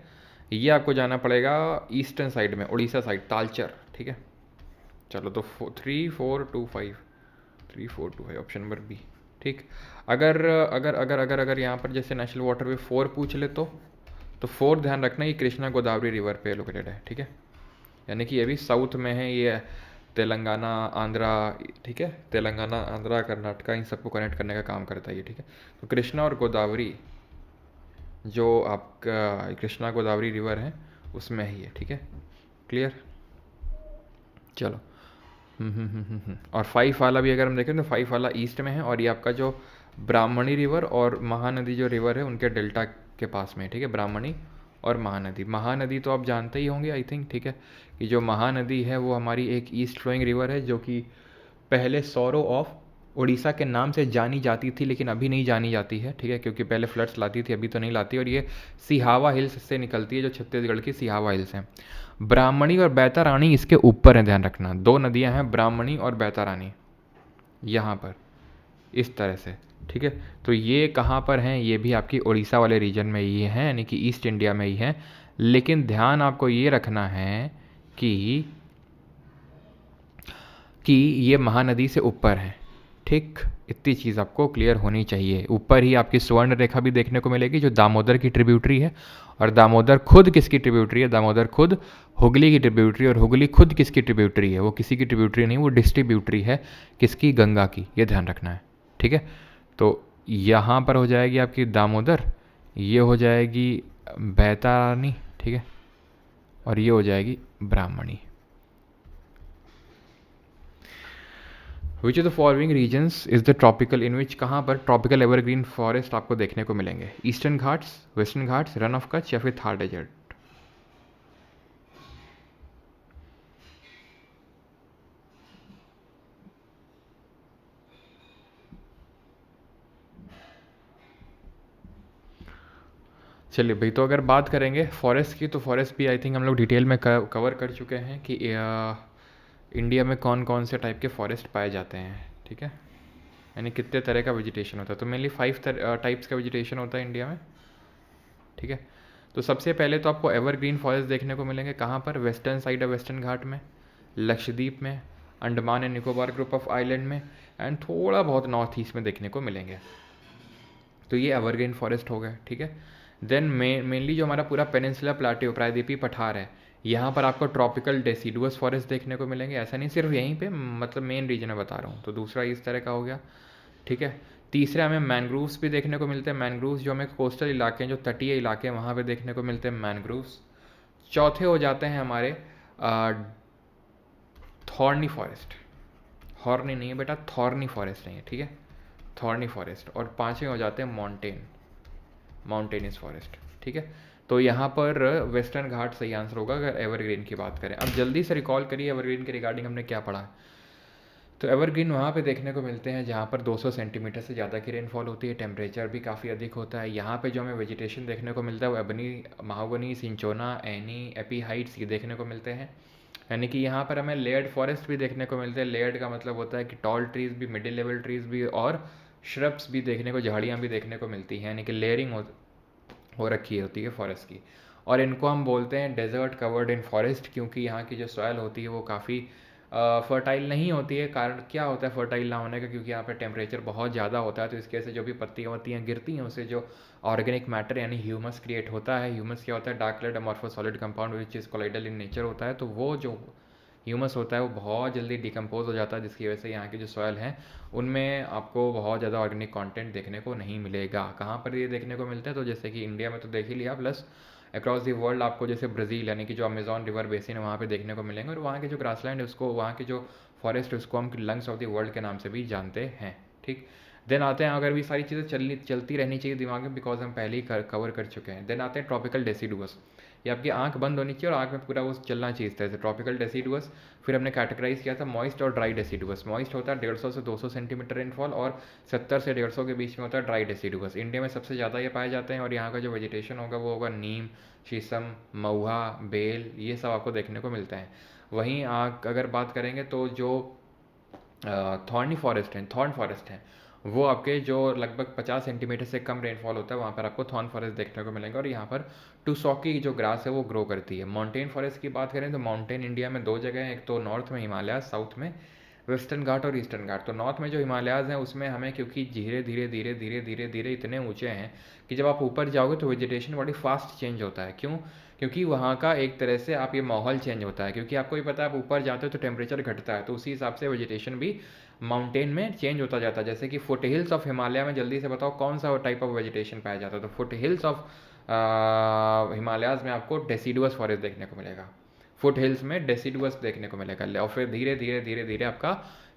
ये आपको जाना पड़ेगा ईस्टर्न साइड में, उड़ीसा साइड, तालचर, ठीक है। चलो, तो 3 4 2 5, 3 4 2 5 ऑप्शन नंबर बी, ठीक। अगर अगर अगर अगर अगर यहाँ पर जैसे नेशनल वाटरवे 4 पूछ ले तो 4 ध्यान रखना, ये कृष्णा गोदावरी रिवर पे लोकेटेड है, ठीक है। यानी कि ये भी साउथ में है, ये तेलंगाना आंध्रा, ठीक है, तेलंगाना आंध्रा कर्नाटका इन सबको कनेक्ट करने का काम करता है ये, ठीक है। तो कृष्णा और गोदावरी, जो आपका कृष्णा गोदावरी रिवर है उसमें ही है, ठीक है, क्लियर। चलो, और 5 वाला भी अगर हम देखें तो 5 वाला ईस्ट में है, और ये आपका जो ब्राह्मणी रिवर और महानदी जो रिवर है उनके डेल्टा के पास में है, ठीक है। ब्राह्मणी और महानदी, महानदी तो आप जानते ही होंगे आई थिंक, ठीक है, कि जो महानदी है वो हमारी एक ईस्ट फ्लोइंग रिवर है जो कि पहले सौरो ऑफ उड़ीसा के नाम से जानी जाती थी, लेकिन अभी नहीं जानी जाती है, ठीक है, क्योंकि पहले फ्लड्स लाती थी, अभी तो नहीं लाती। और ये सिहावा हिल्स से निकलती है, जो छत्तीसगढ़ की सिहावा हिल्स हैं। ब्राह्मणी और बैतारानी इसके ऊपर है, ध्यान रखना, 2 नदियां हैं, ब्राह्मणी और बैतारानी, यहाँ पर इस तरह से, ठीक है। तो ये कहाँ पर हैं? ये भी आपकी उड़ीसा वाले रीजन में ही हैं, यानी कि ईस्ट इंडिया में ही हैं। लेकिन ध्यान आपको ये रखना है कि ये महानदी से ऊपर है, ठीक। इतनी चीज़ आपको क्लियर होनी चाहिए। ऊपर ही आपकी स्वर्ण रेखा भी देखने को मिलेगी जो दामोदर की ट्रिब्यूटरी है, और दामोदर खुद किसकी ट्रिब्यूटरी है? दामोदर खुद हुगली की ट्रिब्यूटरी, और हुगली खुद किसकी ट्रिब्यूटरी है? वो किसी की ट्रिब्यूटरी नहीं, वो डिस्ट्रीब्यूटरी है, किसकी? गंगा की, ये ध्यान रखना है, ठीक है। तो यहाँ पर हो जाएगी आपकी दामोदर, ये हो जाएगी बैतारानी, ठीक है, और ये हो जाएगी Brahmani. Which of the following regions is the tropical, in which कहाँ पर ट्रॉपिकल एवरग्रीन फॉरेस्ट आपको देखने को मिलेंगे? Eastern Ghats, Western Ghats, Rann of Kutch, या फिर थार डेजर्ट? चलिए भाई, तो अगर बात करेंगे फॉरेस्ट की, तो फॉरेस्ट भी आई थिंक हम लोग डिटेल में कवर कर चुके हैं कि इंडिया में कौन कौन से टाइप के फॉरेस्ट पाए जाते हैं, ठीक है, यानी कितने तरह का वेजिटेशन होता है। तो मेनली 5 टाइप्स का वेजिटेशन होता है इंडिया में, ठीक है। तो सबसे पहले तो आपको एवरग्रीन फॉरेस्ट देखने को मिलेंगे कहाँ पर, वेस्टर्न साइड है, वेस्टर्न घाट में, लक्षद्वीप में, Andaman and Nicobar group of island में, एंड थोड़ा बहुत नॉर्थ ईस्ट में देखने को मिलेंगे। तो ये एवरग्रीन फॉरेस्ट हो गए, ठीक है। देन मेनली जो हमारा पूरा पेनिनसुला प्लाटियो प्रायद्वीपीय पठार है, यहाँ पर आपको ट्रॉपिकल डेसिडुअस फॉरेस्ट देखने को मिलेंगे। ऐसा नहीं सिर्फ यहीं पे, मतलब मेन रीजन में बता रहा हूँ। तो दूसरा इस तरह का हो गया, ठीक है। तीसरा हमें मैनग्रूव्स भी देखने को मिलते हैं। मैनग्रूव्स जो हमें कोस्टल इलाके हैं, जो तटीय इलाके हैं, वहाँ पे देखने को मिलते हैं मैनग्रूव्स। चौथे हो जाते हैं हमारे थॉर्नी फॉरेस्ट। हॉर्नी नहीं है बेटा, थॉर्नी फॉरेस्ट नहीं है, ठीक है, थॉर्नी फॉरेस्ट। और पाँचवें हो जाते हैं माउंटेनियस फॉरेस्ट, ठीक है। तो यहाँ पर वेस्टर्न घाट सही आंसर होगा अगर एवरग्रीन की बात करें। अब जल्दी से रिकॉल करिए एवरग्रीन के रिगार्डिंग हमने क्या पढ़ा है। तो एवरग्रीन वहाँ पे देखने को मिलते हैं जहाँ पर 200 सेंटीमीटर से ज़्यादा की रेनफॉल होती है, टेम्परेचर भी काफ़ी अधिक होता है। यहाँ पे जो हमें वेजिटेशन देखने को मिलता है वो एबनी, महागनी, सिंचोना, एनी, एपीहाइट्स ये देखने को मिलते हैं। यानी कि यहाँ पर हमें लेयर्ड फॉरेस्ट भी देखने को मिलते हैं। लेयर्ड का मतलब होता है कि टॉल ट्रीज़ भी, मिडिल लेवल ट्रीज़ भी, और श्रब्स भी देखने को, झाड़ियाँ भी देखने को मिलती हैं। यानी कि लेयरिंग हो रखी होती है फॉरेस्ट की। और इनको हम बोलते हैं डेजर्ट कवर्ड इन फॉरेस्ट, क्योंकि यहाँ की जो सॉयल होती है वो काफ़ी फर्टाइल नहीं होती है। कारण क्या होता है फर्टाइल ना होने का, क्योंकि यहाँ पर टेम्परेचर बहुत ज़्यादा होता है। तो इसकी वजह से जो भी पत्तियाँ वत्तियाँ गिरती हैं उससे जो ऑर्गेनिक मैटर यानी ह्यूमस क्रिएट होता है। ह्यूमस क्या होता है, dark coloured amorphous solid compound which is colloidal in nature होता है। तो वो जो ह्यूमस होता है वो बहुत जल्दी डिकम्पोज हो जाता है, जिसकी वजह से यहाँ की जो सॉयल है उनमें आपको बहुत ज़्यादा ऑर्गेनिक कंटेंट देखने को नहीं मिलेगा। कहाँ पर ये देखने को मिलता है, तो जैसे कि इंडिया में तो देख ही लिया, प्लस अक्रॉस दी वर्ल्ड आपको जैसे ब्राज़ील यानी कि जो अमेजॉन रिवर बेसिन है वहाँ पे देखने को मिलेंगे। और वहाँ के जो ग्रासलैंड है उसको, वहाँ के जो फॉरेस्ट है उसको हम लंग्स ऑफ द वर्ल्ड के नाम से भी जानते हैं, ठीक। देन आते हैं, अगर भी सारी चीज़ें चलती रहनी चाहिए दिमाग में, बिकॉज हम पहले ही कवर कर चुके हैं। देन आते हैं ट्रॉपिकल डेसिडुअस। ये आपकी आंख बंद होनी चाहिए और आंख में पूरा वो चलना चाहिए इस तरह से, ट्रॉपिकल डेसिडुअस। फिर हमने कैटेगराइज किया था मॉइस्ट और ड्राई डेसिडुअस। मॉइस्ट होता है 150 से 200 सेंटीमीटर रेनफॉल, और 70 से 150 के बीच में होता है ड्राई डेसिडुअस। इंडिया में सबसे ज़्यादा ये पाए जाते हैं। और यहाँ का जो वेजिटेशन होगा वो होगा नीम, शीशम, महुआ, बेल, ये सब आपको देखने को मिलते हैं। वहीं अगर बात करेंगे तो जो थॉर्नी फॉरेस्ट हैं, वो आपके जो लगभग 50 सेंटीमीटर से कम रेनफॉल होता है वहाँ पर आपको थॉर्न फॉरेस्ट देखने को मिलेंगे। और यहाँ पर टूसॉकी जो ग्रास है वो ग्रो करती है। माउंटेन फॉरेस्ट की बात करें तो माउंटेन इंडिया में दो जगह हैं, एक तो नॉर्थ में हिमालय, साउथ में वेस्टर्न घाट और ईस्टर्न घाट। तो नॉर्थ में जो हिमालयाज़ हैं उसमें हमें, क्योंकि धीरे धीरे धीरे धीरे धीरे धीरे इतने ऊंचे हैं कि जब आप ऊपर जाओगे तो वेजिटेशन बड़ी फास्ट चेंज होता है। क्यों? क्योंकि वहाँ का एक तरह से आप ये माहौल चेंज होता है, क्योंकि आपको भी पता है आप ऊपर जाते हो तो टेम्परेचर घटता है, तो उसी हिसाब से वेजिटेशन भी माउंटेन में चेंज होता जाता है। जैसे कि फुट हिल्स ऑफ हिमालय में, जल्दी से बताओ कौन सा टाइप ऑफ वेजिटेशन पाया जाता है, तो फुट हिल्स ऑफ हिमालयाज़ में आपको डेसिडुअस फॉरेस्ट देखने को मिलेगा। फुट हिल्स में डेसिडुअस देखने को मिलेगा। और फिर धीरे धीरे धीरे धीरे आपका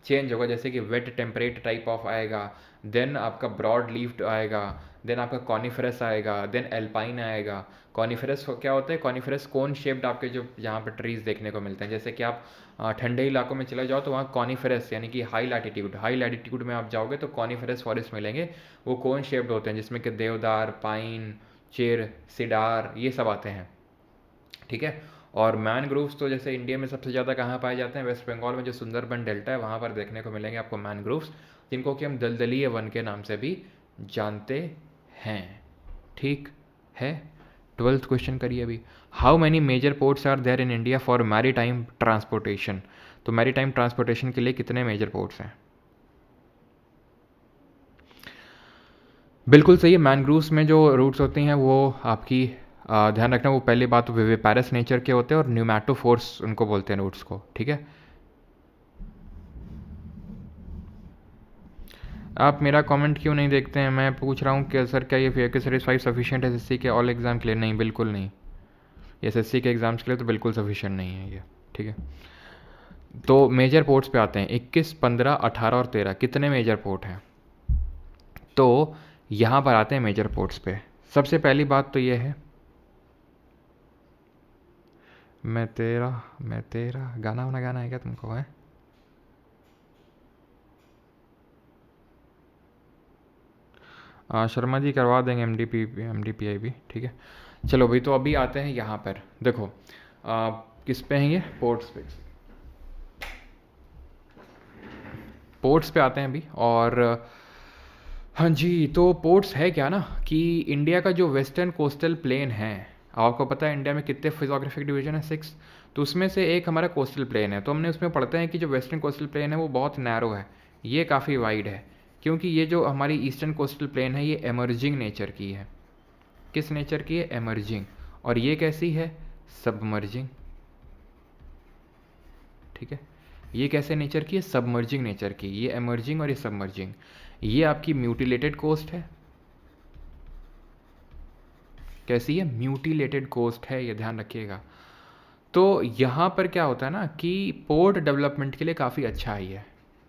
चेंज होगा, जैसे कि वेट टेम्परेट टाइप ऑफ आएगा, देन आपका ब्रॉड लीफ्ड आएगा, देन आपका कॉनिफरस आएगा, देन एल्पाइन आएगा। कॉनिफरस क्या होता है, कॉनिफरस कोन शेप्ड आपके जो यहाँ पर ट्रीज़ देखने को मिलते हैं। जैसे कि आप ठंडे इलाकों में चले जाओ तो वहाँ कॉनिफरस यानी कि हाई लैटिट्यूड में आप जाओगे तो कॉनिफरस फॉरेस्ट मिलेंगे। वो कोन शेप्ड होते हैं जिसमें कि देवदार, पाइन, चेर, सिडार ये सब आते हैं, ठीक है। और मैनग्रोव्स तो जैसे इंडिया में सबसे ज़्यादा कहाँ पाए जाते हैं, वेस्ट बंगाल में जो सुंदरबन डेल्टा है वहाँ पर देखने को मिलेंगे आपको मैनग्रोव्स, जिनको कि हम दलदलीय वन के नाम से भी जानते हैं, ठीक है। 12th क्वेश्चन करिए अभी। How many major ports are there in India for maritime transportation. तो मैरीटाइम ट्रांसपोर्टेशन के लिए कितने मेजर पोर्ट्स हैं? बिल्कुल सही है। मैनग्रूव्स में जो रूट्स होती हैं वो आपकी ध्यान रखना, वो पहली बात तो विविपारस नेचर के होते हैं और न्यूमैटोफोर्स उनको बोलते हैं रूट्स को, ठीक है। आप मेरा कमेंट क्यों नहीं देखते हैं? मैं पूछ रहा हूँ कि सर क्या ये फेयर के सेटिस्फाई सफिशिएंट है एसएससी के ऑल एग्जाम के लिए? नहीं, बिल्कुल नहीं। एसएससी के एग्ज़ाम्स के लिए तो बिल्कुल सफिशिएंट नहीं है ये, ठीक है। तो मेजर पोर्ट्स पे आते हैं। 21, 15, 18 और 13 कितने मेजर पोर्ट हैं? तो यहाँ पर आते हैं मेजर पोर्ट्स पे। सबसे पहली बात तो ये है, मैं तेरा गाना वाना गाना है क्या तुमको है? शर्मा जी करवा देंगे MDPI भी, ठीक है। चलो भाई, तो अभी आते हैं यहाँ पर, देखो किस पे हैं ये, पोर्ट्स पे, पोर्ट्स पे आते हैं अभी। और हाँ जी, तो पोर्ट्स है क्या ना कि इंडिया का जो वेस्टर्न कोस्टल प्लेन है, आपको पता है इंडिया में कितने फिजोग्राफिक डिवीजन है, 6। तो उसमें से एक हमारा कोस्टल प्लेन है। तो हमने उसमें पढ़ते हैं कि जो वेस्टर्न कोस्टल प्लेन है वो बहुत नैरो है, ये काफ़ी वाइड है, क्योंकि ये जो हमारी ईस्टर्न कोस्टल प्लेन है ये एमर्जिंग नेचर की है। किस नेचर की है? एमर्जिंग। और ये कैसी है? सबमर्जिंग, ठीक है। ये कैसे नेचर की है? सबमर्जिंग नेचर की। ये एमर्जिंग और ये सबमर्जिंग। ये आपकी म्यूटिलेटेड कोस्ट है। कैसी है? म्यूटिलेटेड कोस्ट है, ये ध्यान रखिएगा। तो यहाँ पर क्या होता है ना कि पोर्ट डेवलपमेंट के लिए काफ़ी अच्छा है ये।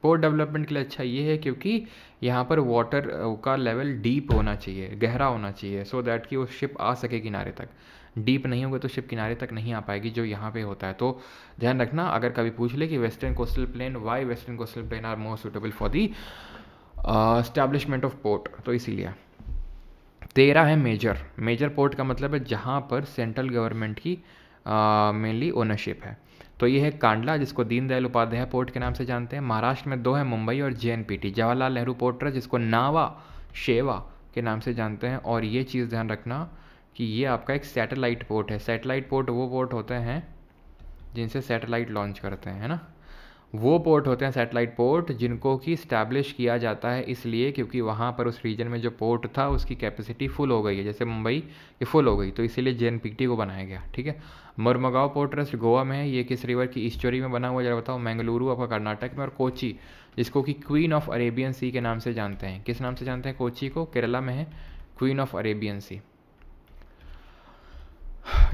पोर्ट डेवलपमेंट के लिए अच्छा ये है क्योंकि यहाँ पर वाटर का लेवल डीप होना चाहिए, गहरा होना चाहिए, सो दैट कि वो शिप आ सके किनारे तक। डीप नहीं होगा तो शिप किनारे तक नहीं आ पाएगी, जो यहाँ पे होता है। तो ध्यान रखना, अगर कभी पूछ ले कि western coastal plain, why western coastal plain are more suitable for the establishment of port, तो इसीलिए 13 है मेजर। मेजर पोर्ट का मतलब है जहाँ पर सेंट्रल गवर्नमेंट की मेनली ओनरशिप है। तो ये है कांडला, जिसको दीनदयाल उपाध्याय पोर्ट के नाम से जानते हैं। महाराष्ट्र में 2 है, मुंबई और JNPT, Jawaharlal Nehru port trust, जिसको नावा शेवा के नाम से जानते हैं। और ये चीज़ ध्यान रखना कि ये आपका एक सैटेलाइट पोर्ट है। सैटेलाइट पोर्ट वो पोर्ट होते हैं जिनसे सैटेलाइट लॉन्च करते हैं, है ना। वो पोर्ट होते हैं सैटेलाइट पोर्ट, जिनको कि इस्टेब्लिश किया जाता है इसलिए क्योंकि वहाँ पर उस रीजन में जो पोर्ट था उसकी कैपेसिटी फुल हो गई है, जैसे मुंबई ये फुल हो गई, तो इसीलिए JNPT को बनाया गया, ठीक है। मरमगांव पोर्ट ट्रस्ट गोवा में है। ये किस रिवर की ईस्टोरी में बना हुआ जरा बताओ? मैंगलुरु आपका कर्नाटक में। और कोची, जिसको कि क्वीन ऑफ अरेबियन सी के नाम से जानते हैं। किस नाम से जानते हैं कोची को? केरला में है, क्वीन ऑफ अरेबियन सी।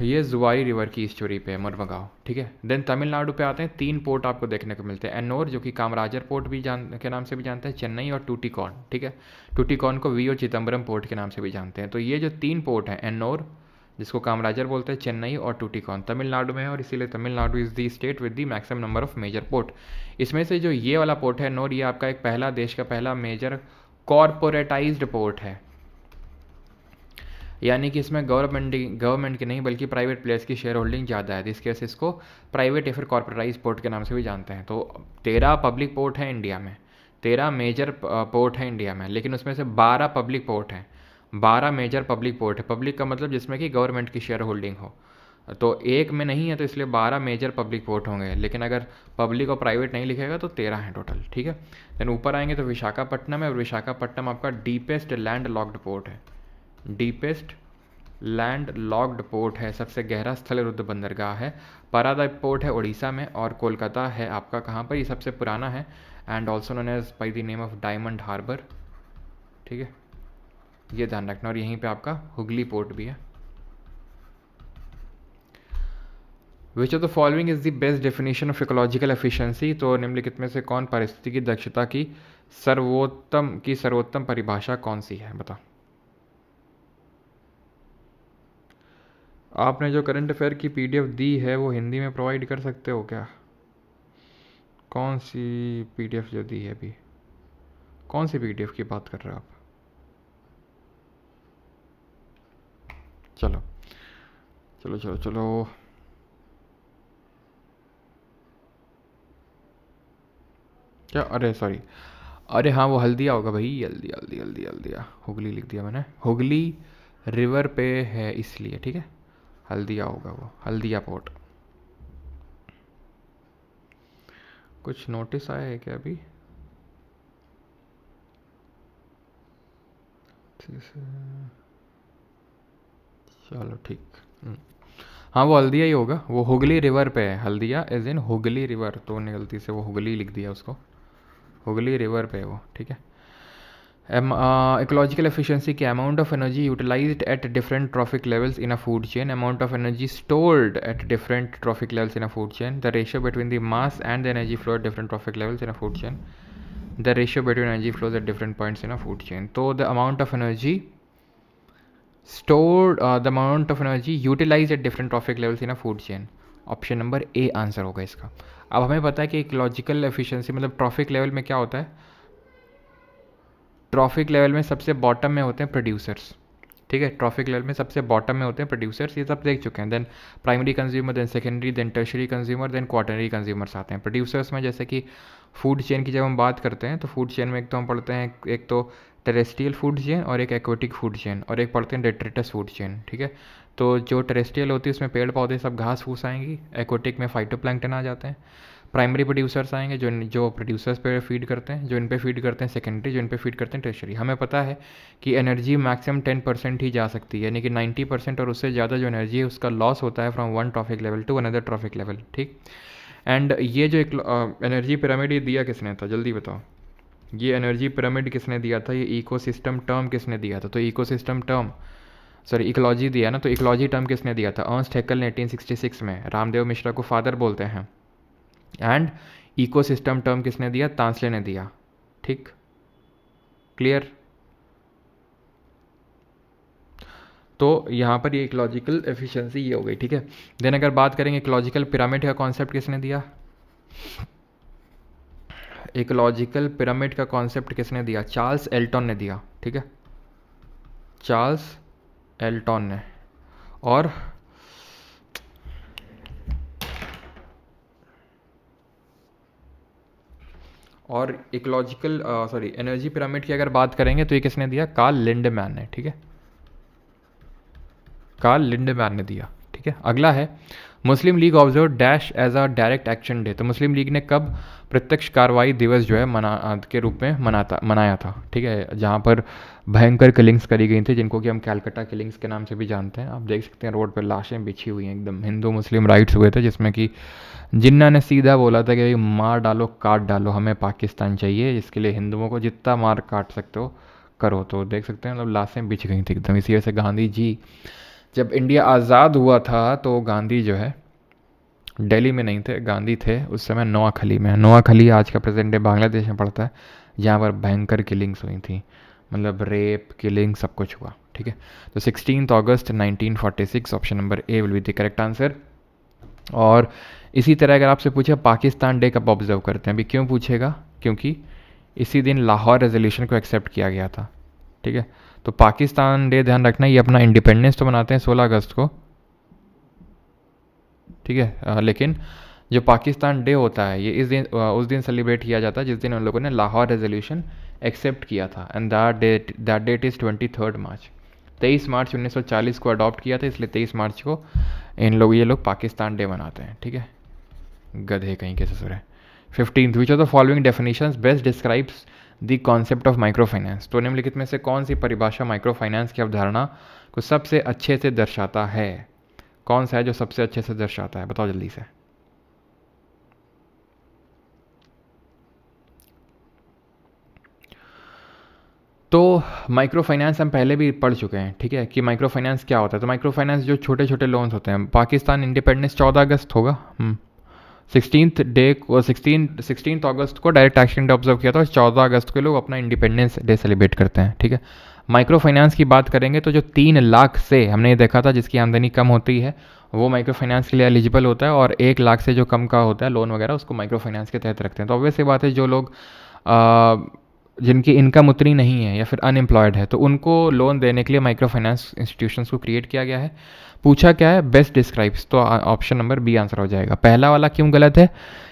ये जुवारी रिवर की स्टोरी पे है मरमगांव, ठीक है। देन तमिलनाडु पे आते हैं। 3 पोर्ट आपको देखने को मिलते हैं। एन्नोर, जो कि कामराजर पोर्ट भी के नाम से भी जानते हैं, चेन्नई, और टूटिकॉन, ठीक है। टूटिकॉन को वी और चिदम्बरम पोर्ट के नाम से भी जानते हैं। तो ये जो 3 पोर्ट हैं, एन्नोर जिसको कामराजर बोलते हैं, चेन्नई और टूटिकॉन, तमिलनाडु में है। और इसीलिए Tamil Nadu is the state with the maximum number of major port. इसमें से जो ये वाला पोर्ट है एन्नोर, ये आपका एक पहला, देश का पहला मेजर कॉरपोरेटाइज्ड पोर्ट है। यानी कि इसमें गवर्नमेंट की नहीं बल्कि प्राइवेट प्लेयर्स की शेयर होल्डिंग ज़्यादा है, जिसकी वजह से इसको प्राइवेट या फिर कॉर्पोरेटाइज पोर्ट के नाम से भी जानते हैं। तो 13 पब्लिक पोर्ट हैं इंडिया में, 13 मेजर पोर्ट हैं इंडिया में, लेकिन उसमें से 12 पब्लिक पोर्ट हैं। 12 मेजर पब्लिक पोर्ट है। पब्लिक का मतलब जिसमें कि गवर्नमेंट की शेयर होल्डिंग हो। तो एक में नहीं है, तो इसलिए 12 मेजर पब्लिक पोर्ट होंगे। लेकिन अगर पब्लिक और प्राइवेट नहीं लिखेगा तो 13 हैं टोटल, ठीक है। देन ऊपर आएंगे तो विशाखापट्टनम है, और विशाखापट्टनम आपका डीपेस्ट लैंड लॉक्ड पोर्ट है। डीपेस्ट लैंड लॉक्ड पोर्ट है, सबसे गहरा स्थल रुद्ध बंदरगाह है। पारादीप पोर्ट है उड़ीसा में, और कोलकाता है आपका कहाँ पर? ये सबसे पुराना है, and also known as by the name of diamond harbour, ठीक है। ये ध्यान रखना। और यहीं पे आपका हुगली पोर्ट भी है। विच of the following is the best definition of ecological efficiency? तो निम्नलिखित में से कौन पारिस्थितिकी दक्षता की सर्वोत्तम परिभाषा कौन सी है? बताओ। आपने जो करंट अफेयर की PDF दी है वो हिंदी में प्रोवाइड कर सकते हो क्या? कौन सी PDF जो दी है अभी? कौन सी PDF की बात कर रहे हो आप? चलो चलो चलो चलो, क्या? अरे सॉरी, अरे हाँ, वो हल्दिया होगा भाई, हल्दिया हल्दिया हल्दिया हल्दिया, हुगली लिख दिया मैंने। हुगली रिवर पे है इसलिए, ठीक है। हल्दिया होगा वो, हल्दिया पोर्ट। कुछ नोटिस आया है क्या अभी? चलो ठीक। हाँ, वो हल्दिया ही होगा, वो हुगली रिवर पे है। Haldia as in Hooghly river, तो उन्होंने गलती से वो हुगली लिख दिया उसको। हुगली रिवर पे है वो, ठीक है। ecological efficiency के amount of energy utilized at different trophic levels in a food chain, amount of energy stored at different trophic levels in a food chain, the ratio between the mass and the energy flow at different trophic levels in a food chain, the ratio between energy flows at different points in a food chain. तो the amount of energy stored, the amount of energy utilized at different trophic levels in a food chain, option number A answer होगा इसका। अब हमें पता है कि ecological efficiency मतलब trophic level में क्या होता है? ट्रॉफिक लेवल में सबसे बॉटम में होते हैं प्रोड्यूसर्स, ठीक है, ट्रॉफिक लेवल में सबसे बॉटम में होते हैं प्रोड्यूसर्स, ये सब देख चुके हैं। Then primary consumer, then secondary, then tertiary consumer, then quaternary consumers आते हैं। प्रोड्यूसर्स में जैसे कि फूड चेन की जब हम बात करते हैं तो फूड चेन में एक तो हम पढ़ते हैं, एक तो टेरेस्ट्रियल फूड चेन और एक एक्वेटिक फूड चेन और एक पढ़ते हैं डेट्रिटस फूड चेन, ठीक है। तो जो टेरेस्ट्रियल होती है उसमें पेड़ पौधे सब घास फूस आएंगी, एक्वेटिक में फाइटोप्लैंक्टन आ जाते हैं। प्राइमरी प्रोड्यूसर्स आएंगे जो प्रोड्यूसर्स पे फीड करते हैं, जो इन पे फीड करते हैं सेकेंडरी, जो इन पे फीड करते हैं टर्शरी। हमें पता है कि एनर्जी मैक्सिमम 10% ही जा सकती है, यानी कि 90% और उससे ज़्यादा जो एनर्जी है उसका लॉस होता है from one trophic level to another trophic level, ठीक। एंड ये जो एक एनर्जी पिरामिड ये दिया किसने था, जल्दी बताओ। ये एनर्जी पिरामिड किसने दिया था, ये इकोसिस्टम टर्म किसने दिया था? तो इकोसिस्टम टर्म, सॉरी इकोलॉजी दिया ना, तो इकोलॉजी टर्म किसने दिया था? अर्नस्ट हैकेल ने 1866 में। रामदेव मिश्रा को फादर बोलते हैं। एंड इकोसिस्टम टर्म किसने दिया? तांसले ने दिया, ठीक, क्लियर। तो यहाँ पर ये इकोलॉजिकल एफिशिएंसी ये हो गई, ठीक है। देन अगर बात करेंगे इकोलॉजिकल पिरामिड का कॉन्सेप्ट किसने दिया? इकोलॉजिकल पिरामिड का कॉन्सेप्ट किसने दिया? चार्ल्स एल्टन ने दिया, ठीक है, चार्ल्स एल्टन ने। और इकोलॉजिकल सॉरी एनर्जी पिरामिड की अगर बात करेंगे तो ये किसने दिया? कार्ल लिंडमैन ने, ठीक है, कार्ल लिंडमैन ने दिया, ठीक है। अगला है Muslim League observe dash as a direct action day. तो मुस्लिम लीग ने कब प्रत्यक्ष कार्रवाई दिवस जो है के रूप में मनाया था, ठीक है, जहाँ पर भयंकर किलिंग्स करी गई थी, जिनको कि हम कैलकाटा किलिंग्स के नाम से भी जानते हैं। आप देख सकते हैं रोड पर लाशें बिछी हुई हैं, एकदम हिंदू मुस्लिम राइट्स हुए थे, जिसमें कि जिन्ना ने सीधा बोला था कि भाई मार डालो काट डालो, हमें पाकिस्तान चाहिए, इसके लिए हिंदुओं को जितना मार काट सकते हो करो। तो देख सकते हैं मतलब लाशें बिछ गई थी एकदम। इसी वजह से गांधी जी, जब इंडिया आज़ाद हुआ था तो गांधी जो है दिल्ली में नहीं थे, गांधी थे उस समय नोआखली में। नोआखली आज का प्रेजेंट डे बांग्लादेश में पड़ता है, जहाँ पर भयंकर किलिंग्स हुई थी, मतलब रेप किलिंग सब कुछ हुआ, ठीक है। तो 16 अगस्त 1946 option number A will be the correct answer. और इसी तरह अगर आपसे पूछे पाकिस्तान डे कब ऑब्जर्व करते हैं, अभी क्यों पूछेगा, क्योंकि इसी दिन लाहौर रेजोल्यूशन को एक्सेप्ट किया गया था, ठीक है। तो पाकिस्तान डे ध्यान रखना, ये अपना इंडिपेंडेंस तो मनाते हैं 16 अगस्त को, ठीक है, लेकिन जो पाकिस्तान डे होता है ये इस दिन उस दिन सेलिब्रेट किया जाता है जिस दिन उन लोगों ने लाहौर रेजोल्यूशन एक्सेप्ट किया था। एंड दैट डेट इज़ 23 मार्च। 23 मार्च 1940 को अडॉप्ट किया था, इसलिए 23 मार्च को ये लोग पाकिस्तान डे मनाते हैं, ठीक है। गधे कहीं के ससुर है। 15th which of the following definitions best describes the concept of micro finance. तो निम्नलिखित में से कौन सी परिभाषा माइक्रो फाइनेंस की अवधारणा को सबसे अच्छे से दर्शाता है? कौन सा है जो सबसे अच्छे से दर्शाता है, बताओ जल्दी से। तो माइक्रो फाइनेंस हम पहले भी पढ़ चुके हैं, ठीक है, कि माइक्रो फाइनेंस क्या होता है। तो माइक्रो फाइनेंस जो छोटे छोटे लोन्स होते हैं, पाकिस्तान इंडिपेंडेंस 14 अगस्त होगा, 16 अगस्त को डायरेक्ट एक्शन डे ऑब्जर्व किया था, और 14 अगस्त को लोग अपना इंडिपेंडेंस डे सेलिब्रेट करते हैं, ठीक है। माइक्रो फाइनेंस की बात करेंगे तो जो 3 लाख से हमने ये देखा था जिसकी आमदनी कम होती है वो माइक्रो फाइनेंस के लिए एलिजिबल होता है, और 1 लाख से जो कम का होता है लोन वगैरह उसको माइक्रो फाइनेंस के तहत रखते हैं। तो ऑब्वियस सी बात है जो लोग जिनकी इनकम उतनी नहीं है या फिर अनएम्प्लॉयड है तो उनको लोन देने के लिए माइक्रो फाइनेंस इंस्टीट्यूशंस को क्रिएट किया गया है। पूछा क्या है? बेस्ट डिस्क्राइब्स, तो ऑप्शन नंबर बी आंसर हो जाएगा। पहला वाला क्यों गलत है?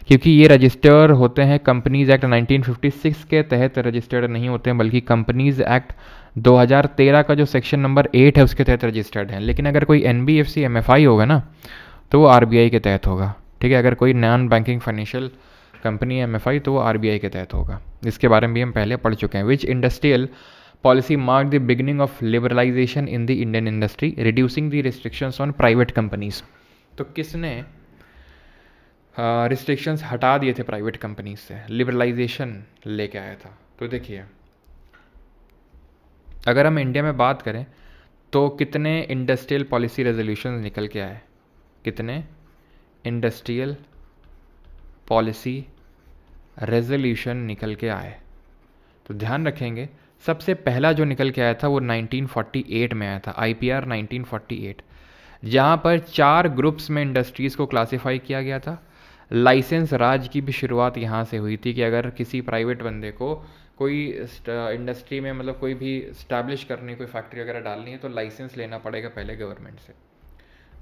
क्योंकि ये रजिस्टर होते हैं कंपनीज एक्ट 1956 के तहत रजिस्टर्ड नहीं होते हैं, बल्कि कंपनीज एक्ट 2013 का जो सेक्शन नंबर 8 है उसके तहत रजिस्टर्ड है। लेकिन अगर कोई NBFC MFI होगा ना तो वो RBI के तहत होगा, ठीक है। अगर कोई non banking financial company MFI तो वो RBI के तहत होगा। इसके बारे में भी हम पहले पढ़ चुके हैं। Which industrial policy mark the beginning of liberalisation in the Indian industry, reducing the restrictions on private companies. तो किसने रिस्ट्रिक्शंस हटा दिए थे प्राइवेट कंपनीज से, लिबरलाइजेशन लेके आया था? तो देखिए अगर हम इंडिया में बात करें तो कितने इंडस्ट्रियल पॉलिसी रेजोल्यूशन निकल के आए, कितने इंडस्ट्रियल पॉलिसी रेजोल्यूशन निकल के आए? तो ध्यान रखेंगे सबसे पहला जो निकल के आया था वो 1948 में आया था, IPR 1948, जहाँ पर 4 ग्रुप्स में इंडस्ट्रीज़ को क्लासिफाई किया गया था। लाइसेंस राज की भी शुरुआत यहाँ से हुई थी कि अगर किसी प्राइवेट बंदे को कोई इंडस्ट्री में मतलब कोई भी स्टैब्लिश करनी, कोई फैक्ट्री वगैरह डालनी है तो लाइसेंस लेना पड़ेगा पहले गवर्नमेंट से।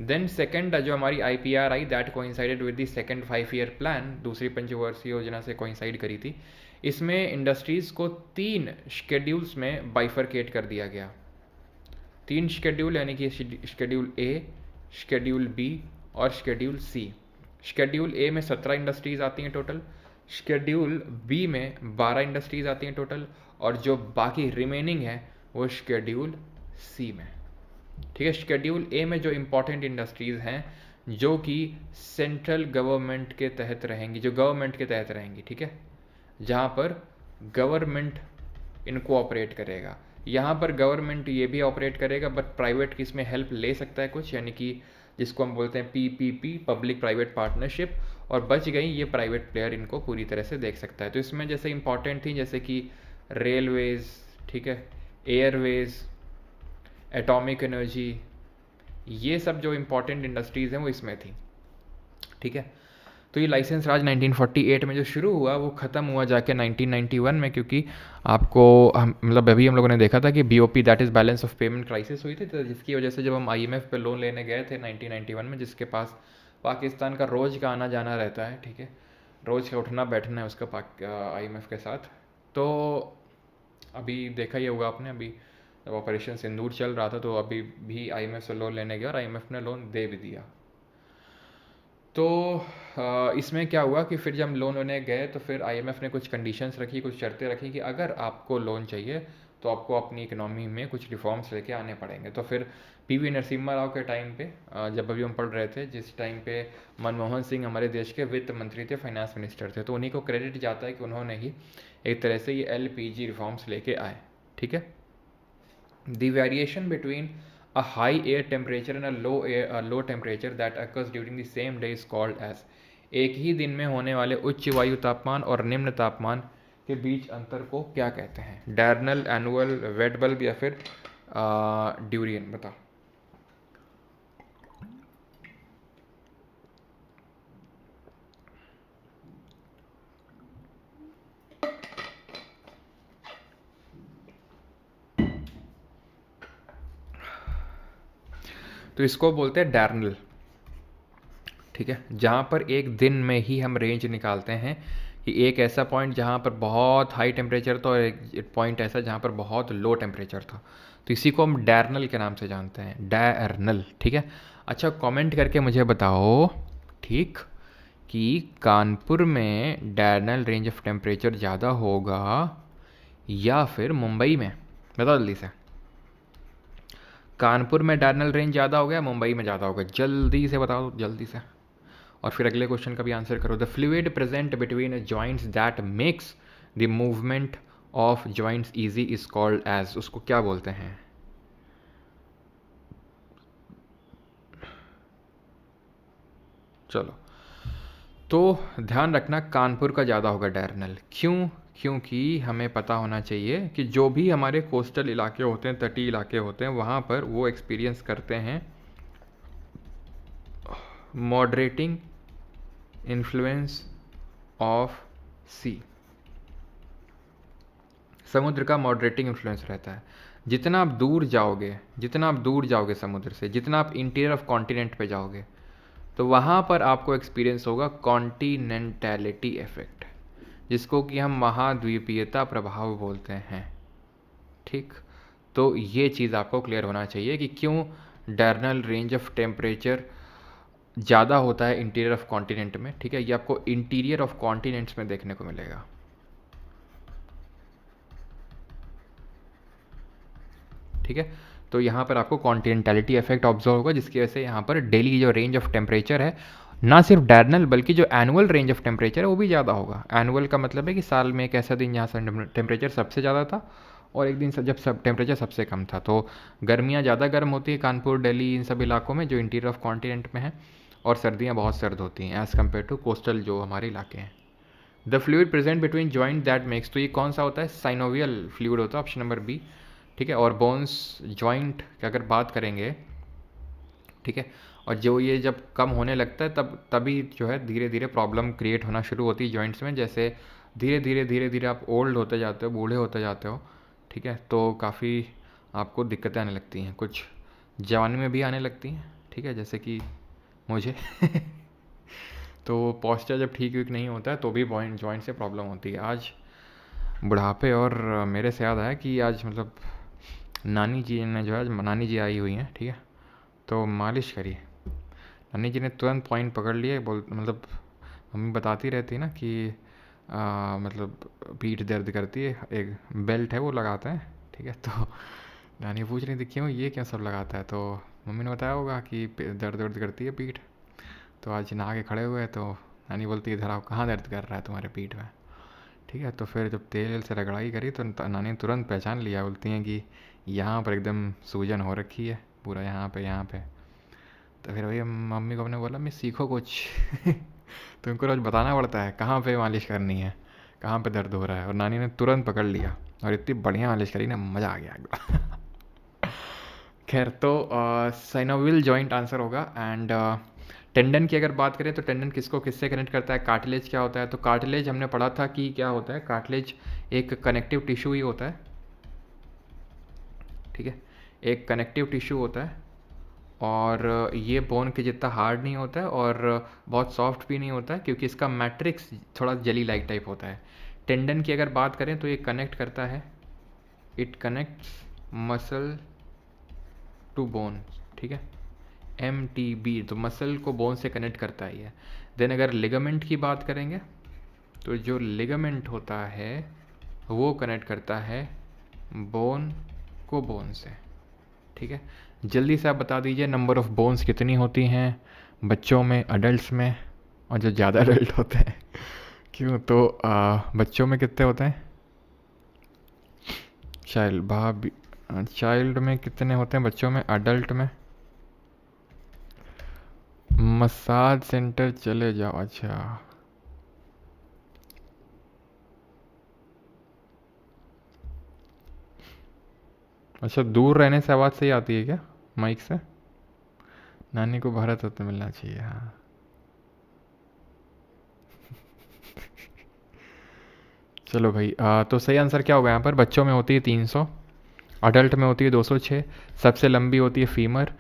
देन सेकंड जो हमारी IPR I, that coincided with the second 5 year plan, दूसरी पंचवर्षीय योजना से कोइंसाइड करी थी। इसमें इंडस्ट्रीज़ को 3 शेड्यूल्स में बाइफरकेट कर दिया गया। 3 शेड्यूल, यानी कि शेड्यूल A, शेड्यूल B और शेड्यूल C। शेड्यूल A में 17 इंडस्ट्रीज़ आती हैं टोटल, शेड्यूल B में 12 इंडस्ट्रीज़ आती हैं टोटल, और जो बाकी रिमेनिंग है वो शेड्यूल C में। ठीक है, शेड्यूल A में जो इम्पोर्टेंट इंडस्ट्रीज़ हैं जो कि सेंट्रल गवर्नमेंट के तहत रहेंगी, जो गवर्नमेंट के तहत रहेंगी, ठीक है, जहाँ पर गवर्नमेंट इनको ऑपरेट करेगा। यहाँ पर गवर्नमेंट ये भी ऑपरेट करेगा, बट प्राइवेट की इसमें हेल्प ले सकता है कुछ, यानी कि जिसको हम बोलते हैं PPP, पब्लिक प्राइवेट पार्टनरशिप, और बच गई ये प्राइवेट प्लेयर इनको पूरी तरह से देख सकता है। तो इसमें जैसे इंपॉर्टेंट थी जैसे कि रेलवेज़, ठीक है, एयरवेज़, एटॉमिक एनर्जी, ये सब जो इम्पोर्टेंट इंडस्ट्रीज़ हैं वो इसमें थी। ठीक है, तो ये लाइसेंस राज 1948 में जो शुरू हुआ वो ख़त्म हुआ जाके 1991 में, क्योंकि आपको हम मतलब अभी हम लोगों ने देखा था कि BOP, that is balance of payment crisis हुई थी, तो जिसकी वजह से जब हम IMF पे लोन लेने गए थे 1991 में, जिसके पास पाकिस्तान का रोज़ का आना जाना रहता है, ठीक है, रोज़ का उठना बैठना है उसका IMF के साथ। तो अभी देखा ही होगा आपने, अभी जब ऑपरेशन सिंदूर चल रहा था तो अभी भी IMF से लोन लेने गया और IMF ने लोन दे भी दिया। तो इसमें क्या हुआ कि फिर जब लोन लेने गए तो फिर IMF ने कुछ कंडीशंस रखी, कुछ शर्तें रखी कि अगर आपको लोन चाहिए तो आपको अपनी इकोनॉमी में कुछ रिफॉर्म्स लेके आने पड़ेंगे। तो फिर PV नरसिम्हा राव के टाइम पे, जब अभी हम पढ़ रहे थे, जिस टाइम पे मनमोहन सिंह हमारे देश के वित्त मंत्री थे, फाइनेंस मिनिस्टर थे, तो उन्हीं को क्रेडिट जाता है कि उन्होंने ही एक तरह से ये LPG रिफॉर्म्स लेके आए। ठीक है, The variation between a high air temperature and a low temperature that occurs during the same day is called as, एक ही दिन में होने वाले उच्च वायु तापमान और निम्न तापमान के बीच अंतर को क्या कहते हैं? डायरनल, एनुअल, वेट बल्ब या फिर ड्यूरियन? बता। तो इसको बोलते हैं डायरनल। ठीक है, जहाँ पर एक दिन में ही हम रेंज निकालते हैं कि एक ऐसा पॉइंट जहाँ पर बहुत हाई टेम्परेचर था और एक पॉइंट ऐसा जहाँ पर बहुत लो टेम्परेचर था, तो इसी को हम डायरनल के नाम से जानते हैं, डायरनल। ठीक है, अच्छा कमेंट करके मुझे बताओ, ठीक, कि कानपुर में डायरनल रेंज ऑफ टेम्परेचर ज़्यादा होगा या फिर मुंबई में? बताओ जल्दी से, कानपुर में डायरनल रेंज ज़्यादा होगा या मुंबई में ज़्यादा होगा? जल्दी से बताओ, जल्दी से, और फिर अगले क्वेश्चन का भी आंसर करो। The fluid present between joints that makes the movement of joints easy is called as, उसको क्या बोलते हैं? चलो, तो ध्यान रखना कानपुर का ज़्यादा होगा डायरनल। क्यों? क्योंकि हमें पता होना चाहिए कि जो भी हमारे कोस्टल इलाके होते हैं, तटीय इलाके होते हैं, वहाँ पर वो एक्सपीरियंस करते हैं मॉडरेटिंग इन्फ्लुएंस ऑफ सी। समुद्र का मॉडरेटिंग इन्फ्लुएंस रहता है। जितना आप दूर जाओगे, जितना आप दूर जाओगे समुद्र से, जितना आप इंटीरियर ऑफ कॉन्टिनेंट पे जाओगे, तो वहाँ पर आपको एक्सपीरियंस होगा कॉन्टिनेंटैलिटी इफेक्ट, जिसको कि हम महाद्वीपीयता प्रभाव बोलते हैं। ठीक, तो ये चीज़ आपको क्लियर होना चाहिए कि क्यों डायरनल रेंज ऑफ टेम्परेचर ज़्यादा होता है इंटीरियर ऑफ कॉन्टिनेंट में। ठीक है, ये आपको इंटीरियर ऑफ कॉन्टिनेंट्स में देखने को मिलेगा। ठीक है, तो यहाँ पर आपको कॉन्टिनेंटैलिटी इफेक्ट ऑब्जर्व होगा, जिसकी वजह से यहाँ पर डेली जो रेंज ऑफ टेम्परेचर है, ना सिर्फ डायरनल बल्कि जो एनुअल रेंज ऑफ टेम्परेचर है वो भी ज़्यादा होगा। एनुअल का मतलब है कि साल में एक ऐसा दिन जहाँ से टेम्परेचर सबसे ज़्यादा था और एक दिन जब सब टेम्परेचर सबसे कम था। तो गर्मियाँ ज़्यादा गर्म होती है कानपुर, दिल्ली, इन सब इलाकों में जो इंटीरियर ऑफ कॉन्टिनेंट में है, और सर्दियाँ बहुत सर्द होती हैं एज़ कम्पेयर टू कोस्टल जो हमारे इलाके हैं। The fluid present between joint that makes, तो ये कौन सा होता है? साइनोवियल फ्लूइड होता है, ऑप्शन नंबर बी। ठीक है, और बोन्स जॉइंट की अगर बात करेंगे, ठीक है, और जो ये जब कम होने लगता है तभी जो है धीरे धीरे प्रॉब्लम क्रिएट होना शुरू होती है जॉइंट्स में, जैसे धीरे धीरे धीरे धीरे आप ओल्ड होते जाते हो, बूढ़े होते जाते हो, ठीक है, तो काफ़ी आपको दिक्कतें आने लगती हैं, कुछ जवानी में भी आने लगती हैं, ठीक है, जैसे कि मुझे तो पॉस्चर जब ठीक ठीक नहीं होता है तो भी जॉइंट से प्रॉब्लम होती है। आज बुढ़ापे और मेरे से याद आया कि आज मतलब नानी जी ने जो है, नानी जी आई हुई हैं, ठीक है, तो मालिश करी। नानी जी ने तुरंत पॉइंट पकड़ लिए, बोल मतलब मम्मी बताती रहती है ना कि मतलब पीठ दर्द करती है, एक बेल्ट है वो लगाते हैं, ठीक है, तो नानी पूछ रही थी क्यों, ये क्यों सब लगाता है, तो मम्मी ने बताया होगा कि दर्द दर्द करती है पीठ। तो आज नहा के खड़े हुए तो नानी बोलती है इधर आओ, कहाँ दर्द कर रहा है तुम्हारे पीठ में, ठीक है, तो फिर जब तेल से रगड़ाई करी तो नानी ने तुरंत पहचान लिया, बोलती हैं कि यहाँ पर एकदम सूजन हो रखी है पूरा, यहाँ पे। तो फिर वही मम्मी को अपने बोला मैं सीखो कुछ तुमको रोज बताना पड़ता है कहाँ पे मालिश करनी है, कहाँ पे दर्द हो रहा है, और नानी ने तुरंत पकड़ लिया और इतनी बढ़िया मालिश करी ना, मज़ा आ गया एकदम खैर, तो साइनोवियल जॉइंट आंसर होगा। एंड टेंडन की अगर बात करें तो टेंडन किसको किससे कनेक्ट करता है, कार्टिलेज क्या होता है, तो कार्टिलेज हमने पढ़ा था कि क्या होता है, कार्टिलेज एक कनेक्टिव टिश्यू ही होता है, ठीक है, एक कनेक्टिव टिश्यू होता है, और ये बोन के जितना हार्ड नहीं होता है और बहुत सॉफ्ट भी नहीं होता है, क्योंकि इसका मैट्रिक्स थोड़ा जेली लाइक टाइप होता है। टेंडन की अगर बात करें तो ये कनेक्ट करता है, it connects muscle to bone, ठीक है, MTB, तो मसल को बोन से कनेक्ट करता है ये। देन अगर लिगामेंट की बात करेंगे तो जो लिगामेंट होता है वो कनेक्ट करता है बोन को बोन से, ठीक है। जल्दी से आप बता दीजिए नंबर ऑफ बोन्स कितनी होती हैं बच्चों में, अडल्ट्स में, और जो ज़्यादा अडल्ट होते हैं क्यों, तो बच्चों में कितने होते हैं, चाइल्ड में कितने होते हैं बच्चों में, अडल्ट में, मसाज सेंटर चले जाओ। अच्छा, अच्छा, दूर रहने से आवाज़ सही आती है क्या माइक से, नानी को भारत रत्न मिलना चाहिए, हाँ चलो भाई, तो सही आंसर क्या होगा यहाँ पर, बच्चों में होती है 300, अडल्ट में होती है 206, सबसे लंबी होती है फीमर,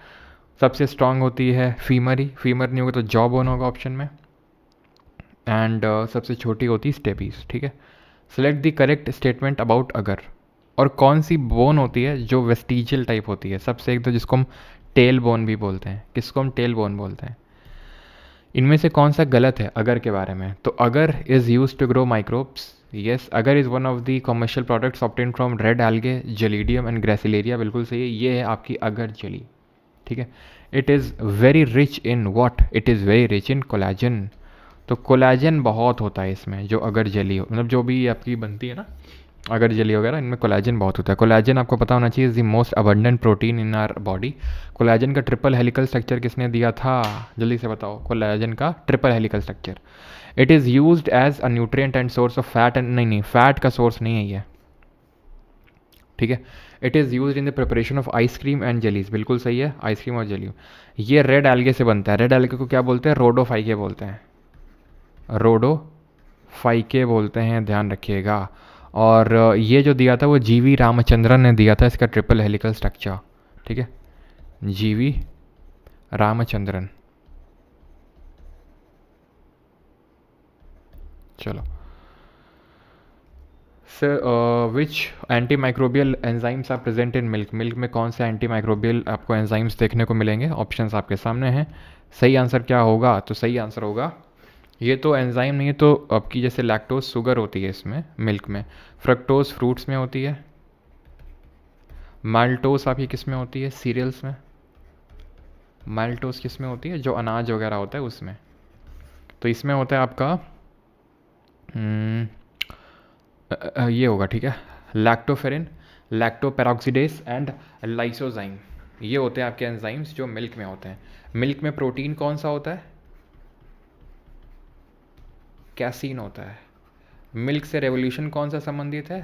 सबसे स्ट्रांग होती है फीमर ही, फीमर नहीं होगा तो जॉ बोन होगा ऑप्शन में, एंड सबसे छोटी होती है स्टेपीज, ठीक है। Select the correct statement about अगर, और कौन सी बोन होती है जो वेस्टिजियल टाइप होती है, सबसे एक तो जिसको हम टेल बोन भी बोलते हैं, किसको हम टेल बोन बोलते हैं, इनमें से कौन सा गलत है अगर के बारे में, तो agar is use to grow microbes, yes, agar is one of the commercial products obtain from red algae, gelidium and gracilaria, बिल्कुल सही है, ये है आपकी अगर जेली, ठीक है। It is very rich in what, it is very rich in collagen, तो कोलाजन बहुत होता है इसमें, जो अगर जेली हो, मतलब जो भी आपकी बनती है ना अगर जेली वगैरह, इनमें कोलाजन बहुत होता है। कोलाजन आपको पता होना चाहिए is the most abundant protein in our body. Collagen का ट्रिपल हेलिकल स्ट्रक्चर किसने दिया था, जल्दी से बताओ, कोलाजन का triple helical structure. It is used as a nutrient and source of fat, and नहीं, फैट का सोर्स नहीं है ये, ठीक है। It is use in the preparation of ice cream and jellies, बिल्कुल सही है, आइसक्रीम और जेली। ये रेड एल्गे से बनता है, रेड एल्गे को क्या बोलते हैं, रोडोफाइके बोलते हैं, रोडोफाइके बोलते हैं, ध्यान रखिएगा। और ये जो दिया था वो जीवी रामचंद्रन ने दिया था, इसका ट्रिपल हेलिकल स्ट्रक्चर, ठीक है, जीवी रामचंद्रन। चलो, sir which anti microbial enzymes are present in milk, milk में कौन से एंटी माइक्रोबियल आपको एंजाइम्स देखने को मिलेंगे, ऑप्शंस आपके सामने हैं। सही आंसर क्या होगा, तो सही आंसर होगा, ये तो एंजाइम नहीं है, तो आपकी जैसे लैक्टोज शुगर होती है इसमें मिल्क में, फ्रक्टोज फ्रूट्स में होती है, माल्टोस आपकी किस में होती है, सीरियल्स में, माल्टोस किस में होती है, जो अनाज वगैरह होता है उसमें, तो इसमें होता है आपका ये होगा, ठीक है, लैक्टोफेरिन, लैक्टोपेरोक्सीडेस एंड लाइसोजाइम, ये होते हैं आपके एंजाइम्स जो मिल्क में होते हैं। मिल्क में प्रोटीन कौन सा होता है, कैसीन होता है। मिल्क से रेवोल्यूशन कौन सा संबंधित है,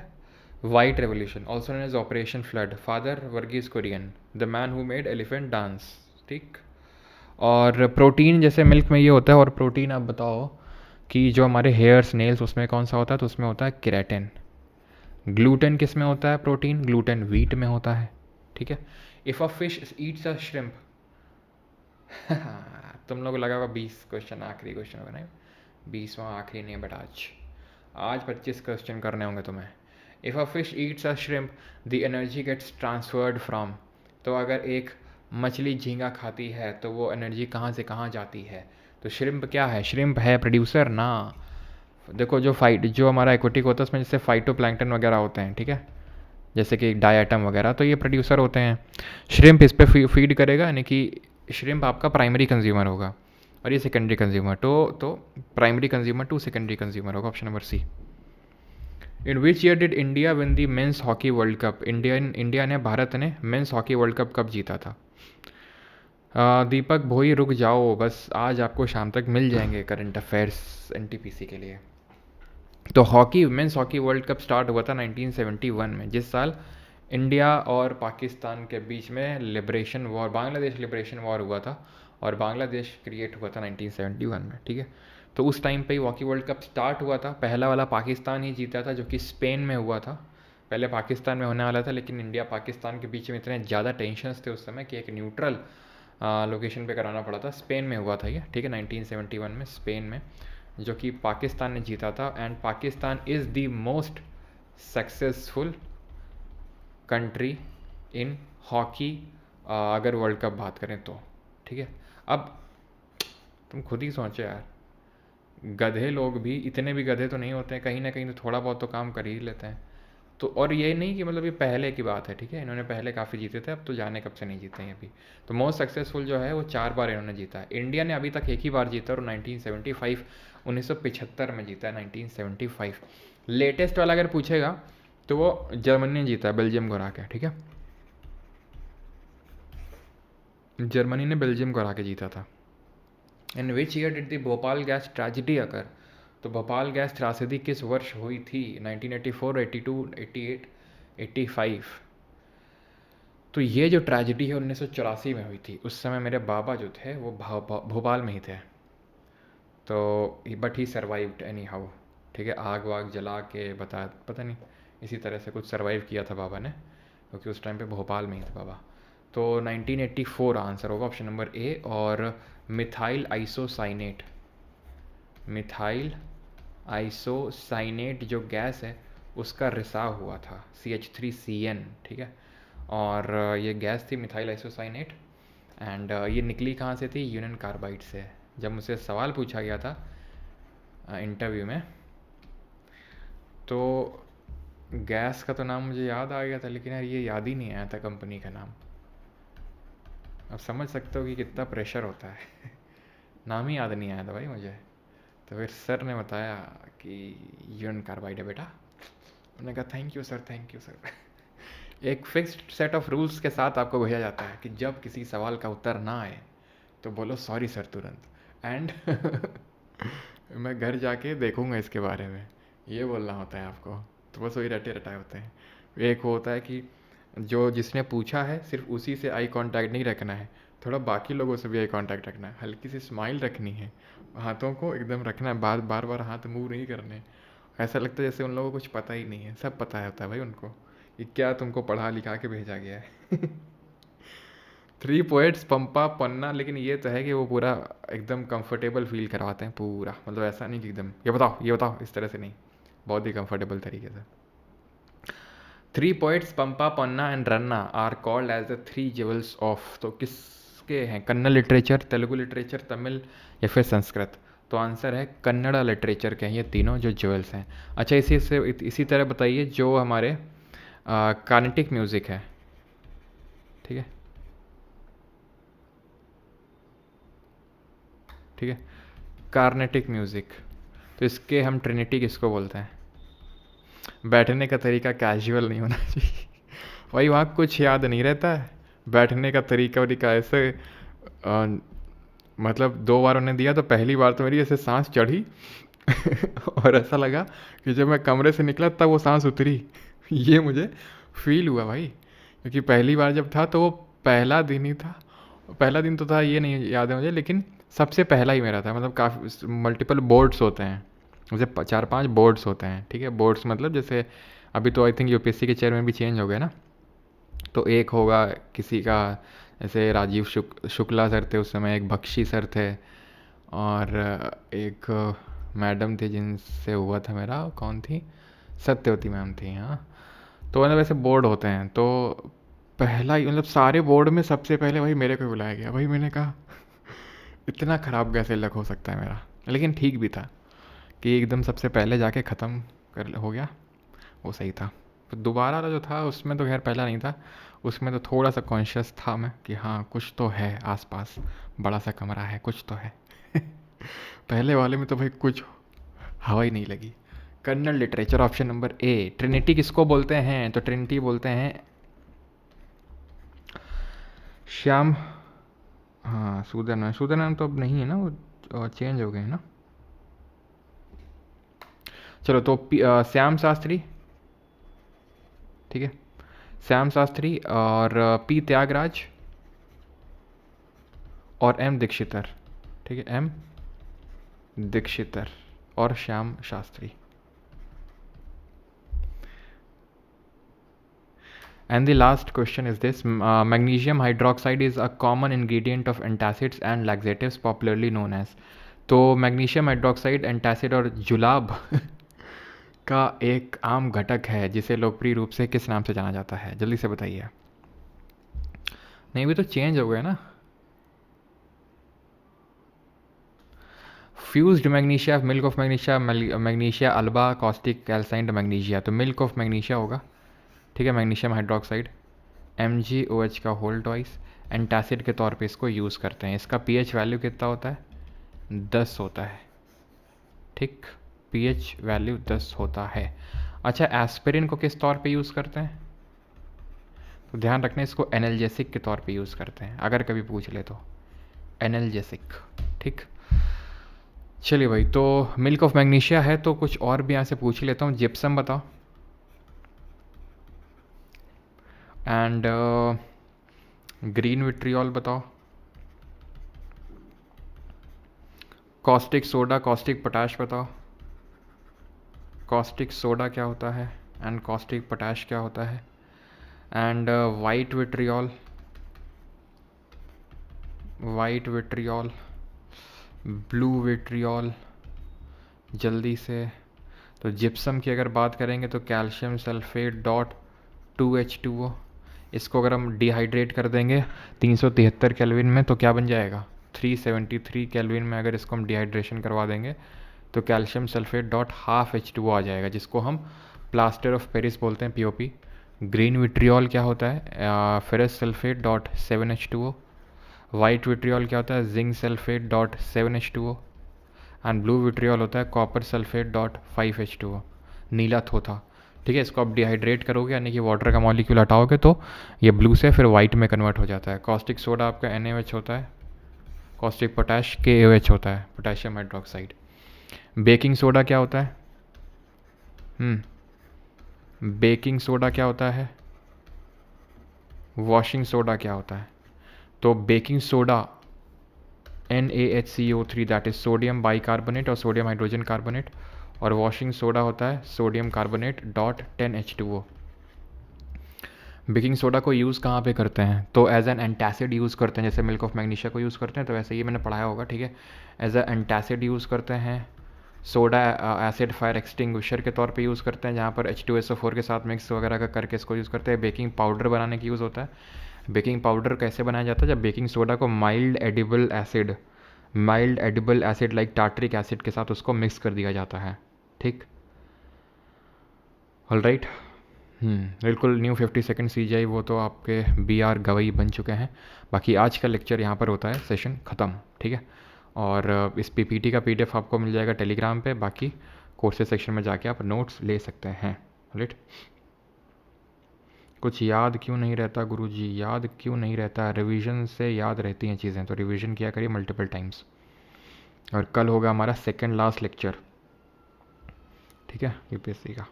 white revolution, also known as operation flood, father Verghese Kurien, the man who made elephant dance, ठीक। और प्रोटीन जैसे मिल्क में ये होता है, और प्रोटीन आप बताओ कि जो हमारे हेयर्स नेल्स उसमें कौन सा होता है, तो उसमें होता है केराटिन। ग्लूटेन किस में होता है प्रोटीन, ग्लूटेन वीट में होता है, ठीक है। If a fish eats a shrimp तुम लोग लगा हुआ 20 क्वेश्चन आखिरी क्वेश्चन होगा ना, 20वां आखिरी नहीं है बट आज 25 क्वेश्चन करने होंगे तुम्हें। If a fish eats a shrimp the energy gets transferred from, तो अगर एक मछली झींगा खाती है तो वो एनर्जी कहाँ से कहाँ जाती है, तो श्रिम्प क्या है, श्रिम्प है प्रोड्यूसर ना। देखो जो हमारा एक्वेटिक होता है उसमें जैसे फाइटोप्लैंक्टन वगैरह होते हैं, ठीक है, जैसे कि डायटम वगैरह, तो ये प्रोड्यूसर होते हैं। श्रिम्प इस पे फीड करेगा, यानी कि श्रिम्प आपका प्राइमरी कंज्यूमर होगा और ये सेकेंडरी कंज्यूमर, तो primary consumer to secondary consumer होगा, option number C. In which year did India win the men's hockey world cup, India ने, भारत ने मेंस हॉकी वर्ल्ड कप कब जीता था। दीपक भोई रुक जाओ, बस आज आपको शाम तक मिल जाएंगे करंट अफेयर्स एनटीपीसी के लिए। तो hockey mains hockey world cup start हुआ था 1971 में, जिस साल इंडिया और पाकिस्तान के बीच में liberation war, Bangladesh liberation war हुआ था और बांग्लादेश क्रिएट हुआ था 1971 में, ठीक है। तो उस टाइम पे ही हॉकी वर्ल्ड कप स्टार्ट हुआ था। पहला वाला पाकिस्तान ही जीता था, जो कि स्पेन में हुआ था। पहले पाकिस्तान में होने वाला था, लेकिन इंडिया पाकिस्तान के बीच में इतने ज़्यादा टेंशन्स थे उस समय कि एक न्यूट्रल लोकेशन पे कराना पड़ा था। स्पेन में हुआ था ये, ठीक है, 1971 में स्पेन में, जो कि पाकिस्तान ने जीता था। And Pakistan is the most successful country in hockey, अगर वर्ल्ड कप बात करें तो, ठीक है। अब तुम खुद ही सोचो यार, गधे लोग भी, इतने भी गधे तो नहीं होते हैं, कहीं ना कहीं तो थोड़ा बहुत तो काम कर ही लेते हैं। तो और ये नहीं कि मतलब ये पहले की बात है, ठीक है, इन्होंने पहले काफ़ी जीते थे, अब तो जाने कब से नहीं जीते हैं अभी। तो मोस्ट सक्सेसफुल जो है वो 4 बार इन्होंने जीता है। इंडिया ने अभी तक एक ही बार जीता और 1975 में जीता है, 1975। लेटेस्ट वाला अगर पूछेगा तो वो जर्मनी ने जीता है, बेल्जियम को हरा के, ठीक है, जर्मनी ने बेल्जियम को हरा के जीता था। In which year did the Bhopal gas tragedy occur, तो भोपाल गैस त्रासदी किस वर्ष हुई थी, 1984, 82, 88, 85। तो ये जो ट्रेजिडी है 1984 में हुई थी। उस समय मेरे बाबा जो थे वो भोपाल में ही थे, तो but he survived any how, ठीक है, आग वाग जला के पता नहीं इसी तरह से कुछ सर्वाइव किया था बाबा ने, क्योंकि उस टाइम पे भोपाल में ही थे बाबा। तो 1984 आंसर होगा, ऑप्शन नंबर ए। और मिथाइल आइसोसाइनेट, मिथाइल आइसोसाइनेट जो गैस है उसका रिसाव हुआ था, CH3CN, ठीक है। और ये गैस थी मिथाइल आइसोसाइनेट, एंड ये निकली कहाँ से थी, यूनियन कार्बाइड से। जब मुझसे सवाल पूछा गया था इंटरव्यू में, तो गैस का तो नाम मुझे याद आ गया था, लेकिन यार ये याद ही नहीं आया था कंपनी का नाम। अब समझ सकते हो कि कितना प्रेशर होता है नाम ही याद नहीं आया था भाई मुझे। तो फिर सर ने बताया कि यूनियन कार्बाइड है बेटा। मैंने कहा thank you sir, thank you sir एक फिक्स्ड सेट ऑफ रूल्स के साथ आपको भेजा जाता है कि जब किसी सवाल का उत्तर ना आए तो बोलो सॉरी सर तुरंत, एंड मैं घर जाके देखूंगा इसके बारे में, ये बोलना होता है आपको। तो बस वही रटे रटाए होते हैं। एक होता है कि जो जिसने पूछा है सिर्फ उसी से आई कांटेक्ट नहीं रखना है, थोड़ा बाकी लोगों से भी आई कांटेक्ट रखना है, हल्की सी स्माइल रखनी है, हाथों को एकदम रखना है, बार बार हाथ मूव नहीं करने। ऐसा लगता है जैसे उन लोगों को कुछ पता ही नहीं है, सब पता होता है भाई उनको कि क्या तुमको पढ़ा लिखा के भेजा गया है 3 पोएट्स पंपा पन्ना, लेकिन ये तो है कि वो पूरा एकदम कंफर्टेबल फील करवाते हैं पूरा, मतलब ऐसा नहीं कि एकदम ये बताओ इस तरह से नहीं, बहुत ही कंफर्टेबल तरीके से। 3 poets Pampa Ponna and Ranna are called as the 3 jewels of, तो किसके हैं, कन्नड़ लिटरेचर, तेलुगु लिटरेचर, तमिल या फिर संस्कृत। तो आंसर है कन्नड़ा लिटरेचर के हैं ये तीनों जो ज्वेल्स हैं। अच्छा इसी तरह बताइए जो हमारे कार्नेटिक म्यूज़िक है, ठीक है, ठीक है, कार्नेटिक म्यूज़िक, तो इसके हम ट्रिनिटी किसको बोलते हैं। बैठने का तरीका कैजुअल नहीं होना चाहिए भाई, वहाँ कुछ याद नहीं रहता है, बैठने का तरीका ऐसे मतलब 2 बार उन्हें दिया तो पहली बार तो मेरी ऐसे सांस चढ़ी और ऐसा लगा कि जब मैं कमरे से निकला तब वो सांस उतरी ये मुझे फील हुआ भाई, क्योंकि पहली बार जब था तो वो पहला दिन ही था, पहला दिन तो था ये नहीं याद है मुझे, लेकिन सबसे पहला ही मेरा था, मतलब काफ़ी मल्टीपल बोर्ड्स होते हैं, जैसे 4-5 बोर्ड्स होते हैं, ठीक है। बोर्ड्स मतलब जैसे अभी तो आई थिंक यूपीएससी के चेयरमैन भी चेंज हो गए ना, तो एक होगा किसी का, जैसे राजीव शुक्ला सर थे उस समय, एक बख्शी सर थे, और एक मैडम थी जिनसे हुआ था मेरा, कौन थी, सत्यवती मैम थी, हाँ। तो मतलब वैसे बोर्ड होते हैं, तो पहला ही मतलब सारे बोर्ड में सबसे पहले भाई मेरे को बुलाया गया। भाई मैंने कहा इतना ख़राब कैसे लक हो सकता है मेरा, लेकिन ठीक भी था कि एकदम सबसे पहले जाके ख़त्म कर हो गया, वो सही था। फिर दोबारा वाला जो था उसमें तो खैर पहला नहीं था, उसमें तो थोड़ा सा कॉन्शियस था मैं कि हाँ कुछ तो है आसपास, बड़ा सा कमरा है, कुछ तो है। पहले वाले में तो भाई कुछ हवा ही नहीं लगी। Kannada literature, option number A. Trinity किसको बोलते हैं? तो ट्रिनिटी बोलते हैं श्याम, हाँ सूदन, सूदन तो अब नहीं है ना, वो चेंज हो गए हैं ना। चलो तो श्याम शास्त्री, ठीक है, श्याम शास्त्री और पी त्यागराज और एम दीक्षितर, ठीक है, एम दीक्षितर और Shyam Shastri. And the last question is this: magnesium hydroxide is a common ingredient of antacids and laxatives popularly known as। तो मैग्नीशियम हाइड्रोक्साइड एंटासिड और जुलाब का एक आम घटक है जिसे लोकप्रिय रूप से किस नाम से जाना जाता है? जल्दी से बताइए। नहीं भी तो चेंज हो गया ना। Fused magnesia, milk of magnesia, magnesia alba, caustic calcined magnesia. तो मिल्क ऑफ मैग्नीशिया होगा, ठीक है, मैग्नीशियम हाइड्रोक्साइड, MgOH का होल ट्वाइस। एंटासिड के तौर पे इसको यूज़ करते हैं। इसका pH वैल्यू कितना होता है? 10 होता है, ठीक, pH वैल्यू 10 होता है। अच्छा, एस्पिरिन को किस तौर पे यूज़ करते हैं? तो ध्यान रखना, इसको एनाल्जेसिक के तौर पे यूज़ करते हैं, अगर कभी पूछ ले तो, एनाल्जेसिक, ठीक। चलिए भाई, तो मिल्क ऑफ मैग्नीशिया है, तो कुछ और भी यहाँ से पूछ ही लेता हूँ। जिप्सम बताओ, एंड ग्रीन विट्रियोल बताओ, कॉस्टिक सोडा, कॉस्टिक पोटाश बताओ, कॉस्टिक सोडा क्या होता है एंड कॉस्टिक पोटाश क्या होता है, and white vitriol, white vitriol, blue vitriol, जल्दी से। तो जिप्सम की अगर बात करेंगे तो कैल्शियम सल्फेट डॉट 2H2O। इसको अगर हम डिहाइड्रेट कर देंगे 373 केल्विन में तो क्या बन जाएगा? 373 केल्विन में अगर इसको हम डिहाइड्रेशन करवा देंगे तो calcium sulphate dot half H2O आ जाएगा, जिसको हम प्लास्टर ऑफ पेरिस बोलते हैं, POP। ग्रीन विट्रियोल क्या होता है? Ferrous sulphate dot 7H2O। White vitriol क्या होता है? Zinc sulphate dot 7H2O। And blue vitriol होता है कॉपर सल्फेट डॉट 5H2O, नीला थोथा, ठीक है। इसको आप डिहाइड्रेट करोगे यानी कि वाटर का मॉलिक्यूल हटाओगे तो ये ब्लू से फिर वाइट में कन्वर्ट हो जाता है। कॉस्टिक सोडा आपका NaOH होता है, कॉस्टिक पोटैश KOH होता है, पोटेशियम हाइड्रोक्साइड। बेकिंग सोडा क्या होता है? बेकिंग सोडा क्या होता है? वॉशिंग सोडा क्या होता है? तो baking soda NaHCO3, that is sodium bicarbonate और सोडियम हाइड्रोजन कार्बोनेट, और वॉशिंग सोडा होता है sodium carbonate dot 10H2O। Baking soda को यूज़ कहाँ पे करते हैं? तो एज एन एंटासिड यूज़ करते हैं, जैसे मिल्क ऑफ मैग्नीशिया को यूज़ करते हैं, तो वैसे ये मैंने पढ़ाया होगा, ठीक है। एज ए एंटासिड यूज़ करते हैं, सोडा एसिड फायर एक्सटिंग्विशर के तौर पे यूज़ करते हैं, जहाँ पर H2SO4 के साथ मिक्स वगैरह का करके इसको यूज़ करते हैं। बेकिंग पाउडर बनाने की यूज़ होता है। बेकिंग पाउडर कैसे बनाया जाता है? जब बेकिंग सोडा को mild edible acid like tartaric acid के साथ उसको मिक्स कर दिया जाता है, ठीक। ऑल राइट, बिल्कुल न्यू 50 सेकेंड CGI, वो तो आपके BR गवई बन चुके हैं। बाकी आज का लेक्चर यहाँ पर होता है, सेशन ख़त्म, ठीक है। और इस PPT का PDF आपको मिल जाएगा टेलीग्राम पे, बाकी कोर्सेज सेक्शन में जाके आप नोट्स ले सकते हैं, राइट। कुछ याद क्यों नहीं रहता गुरुजी? याद क्यों नहीं रहता? रिवीजन से याद रहती हैं चीज़ें, तो रिवीजन किया करिए मल्टीपल टाइम्स। और कल होगा हमारा सेकंड लास्ट लेक्चर, ठीक है, UPSC का,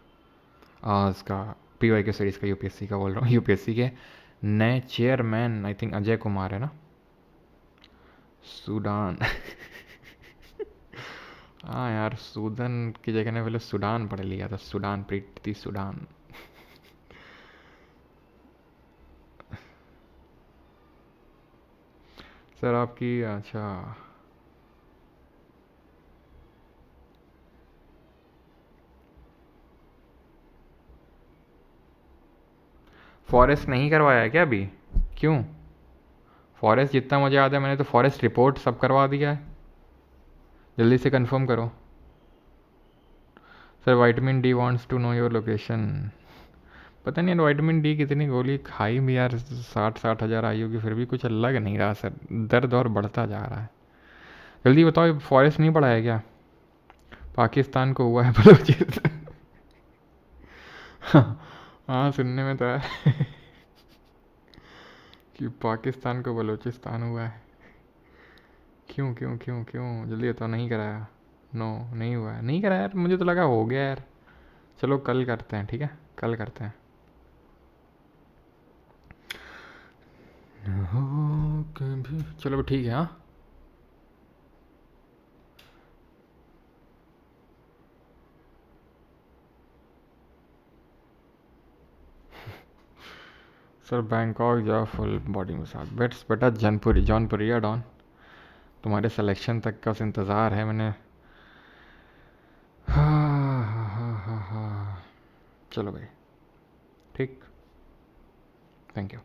इसका PY के सीरीज़ का, UPSC का बोल रहा हूँ, UPSC के नए chairman I think Ajay Kumar है ना, सूडान। हाँ यार, सूदन की जगह ने पहले सूडान पढ़ लिया था, सूडान, प्रीति सूडान। सर आपकी, अच्छा, फॉरेस्ट नहीं करवाया है क्या अभी? क्यों? फॉरेस्ट जितना मुझे याद है मैंने तो फॉरेस्ट रिपोर्ट सब करवा दिया है। जल्दी से कंफर्म करो। Sir vitamin D wants to know your location. पता नहीं यार विटामिन डी कितनी गोली खाई भी यार, 60-60 हज़ार आई होगी, फिर भी कुछ लग नहीं रहा सर। दर्द और बढ़ता जा रहा है। जल्दी बताओ, ये फॉरेस्ट नहीं पड़ा है क्या? पाकिस्तान को हुआ है बलूचिस्तान। हाँ सुनने में तो है कि पाकिस्तान को बलूचिस्तान हुआ है। क्यों क्यों क्यों क्यों? जल्दी बताओ, नहीं कराया? नो, नहीं हुआ है, नहीं कराया यार, मुझे तो लगा हो गया यार। चलो कल करते हैं, ठीक है, कल करते हैं। हो कभी, चलो ठीक है, हाँ। सर बैंकॉक जाओ फुल बॉडी मसाज। बेट्स बेटा जौनपुरी, जौनपुरी या डॉन, तुम्हारे सिलेक्शन तक का बस इंतज़ार है मैंने। हाँ हाँ हाँ हाँ हाँ। चलो भाई, ठीक, थैंक यू।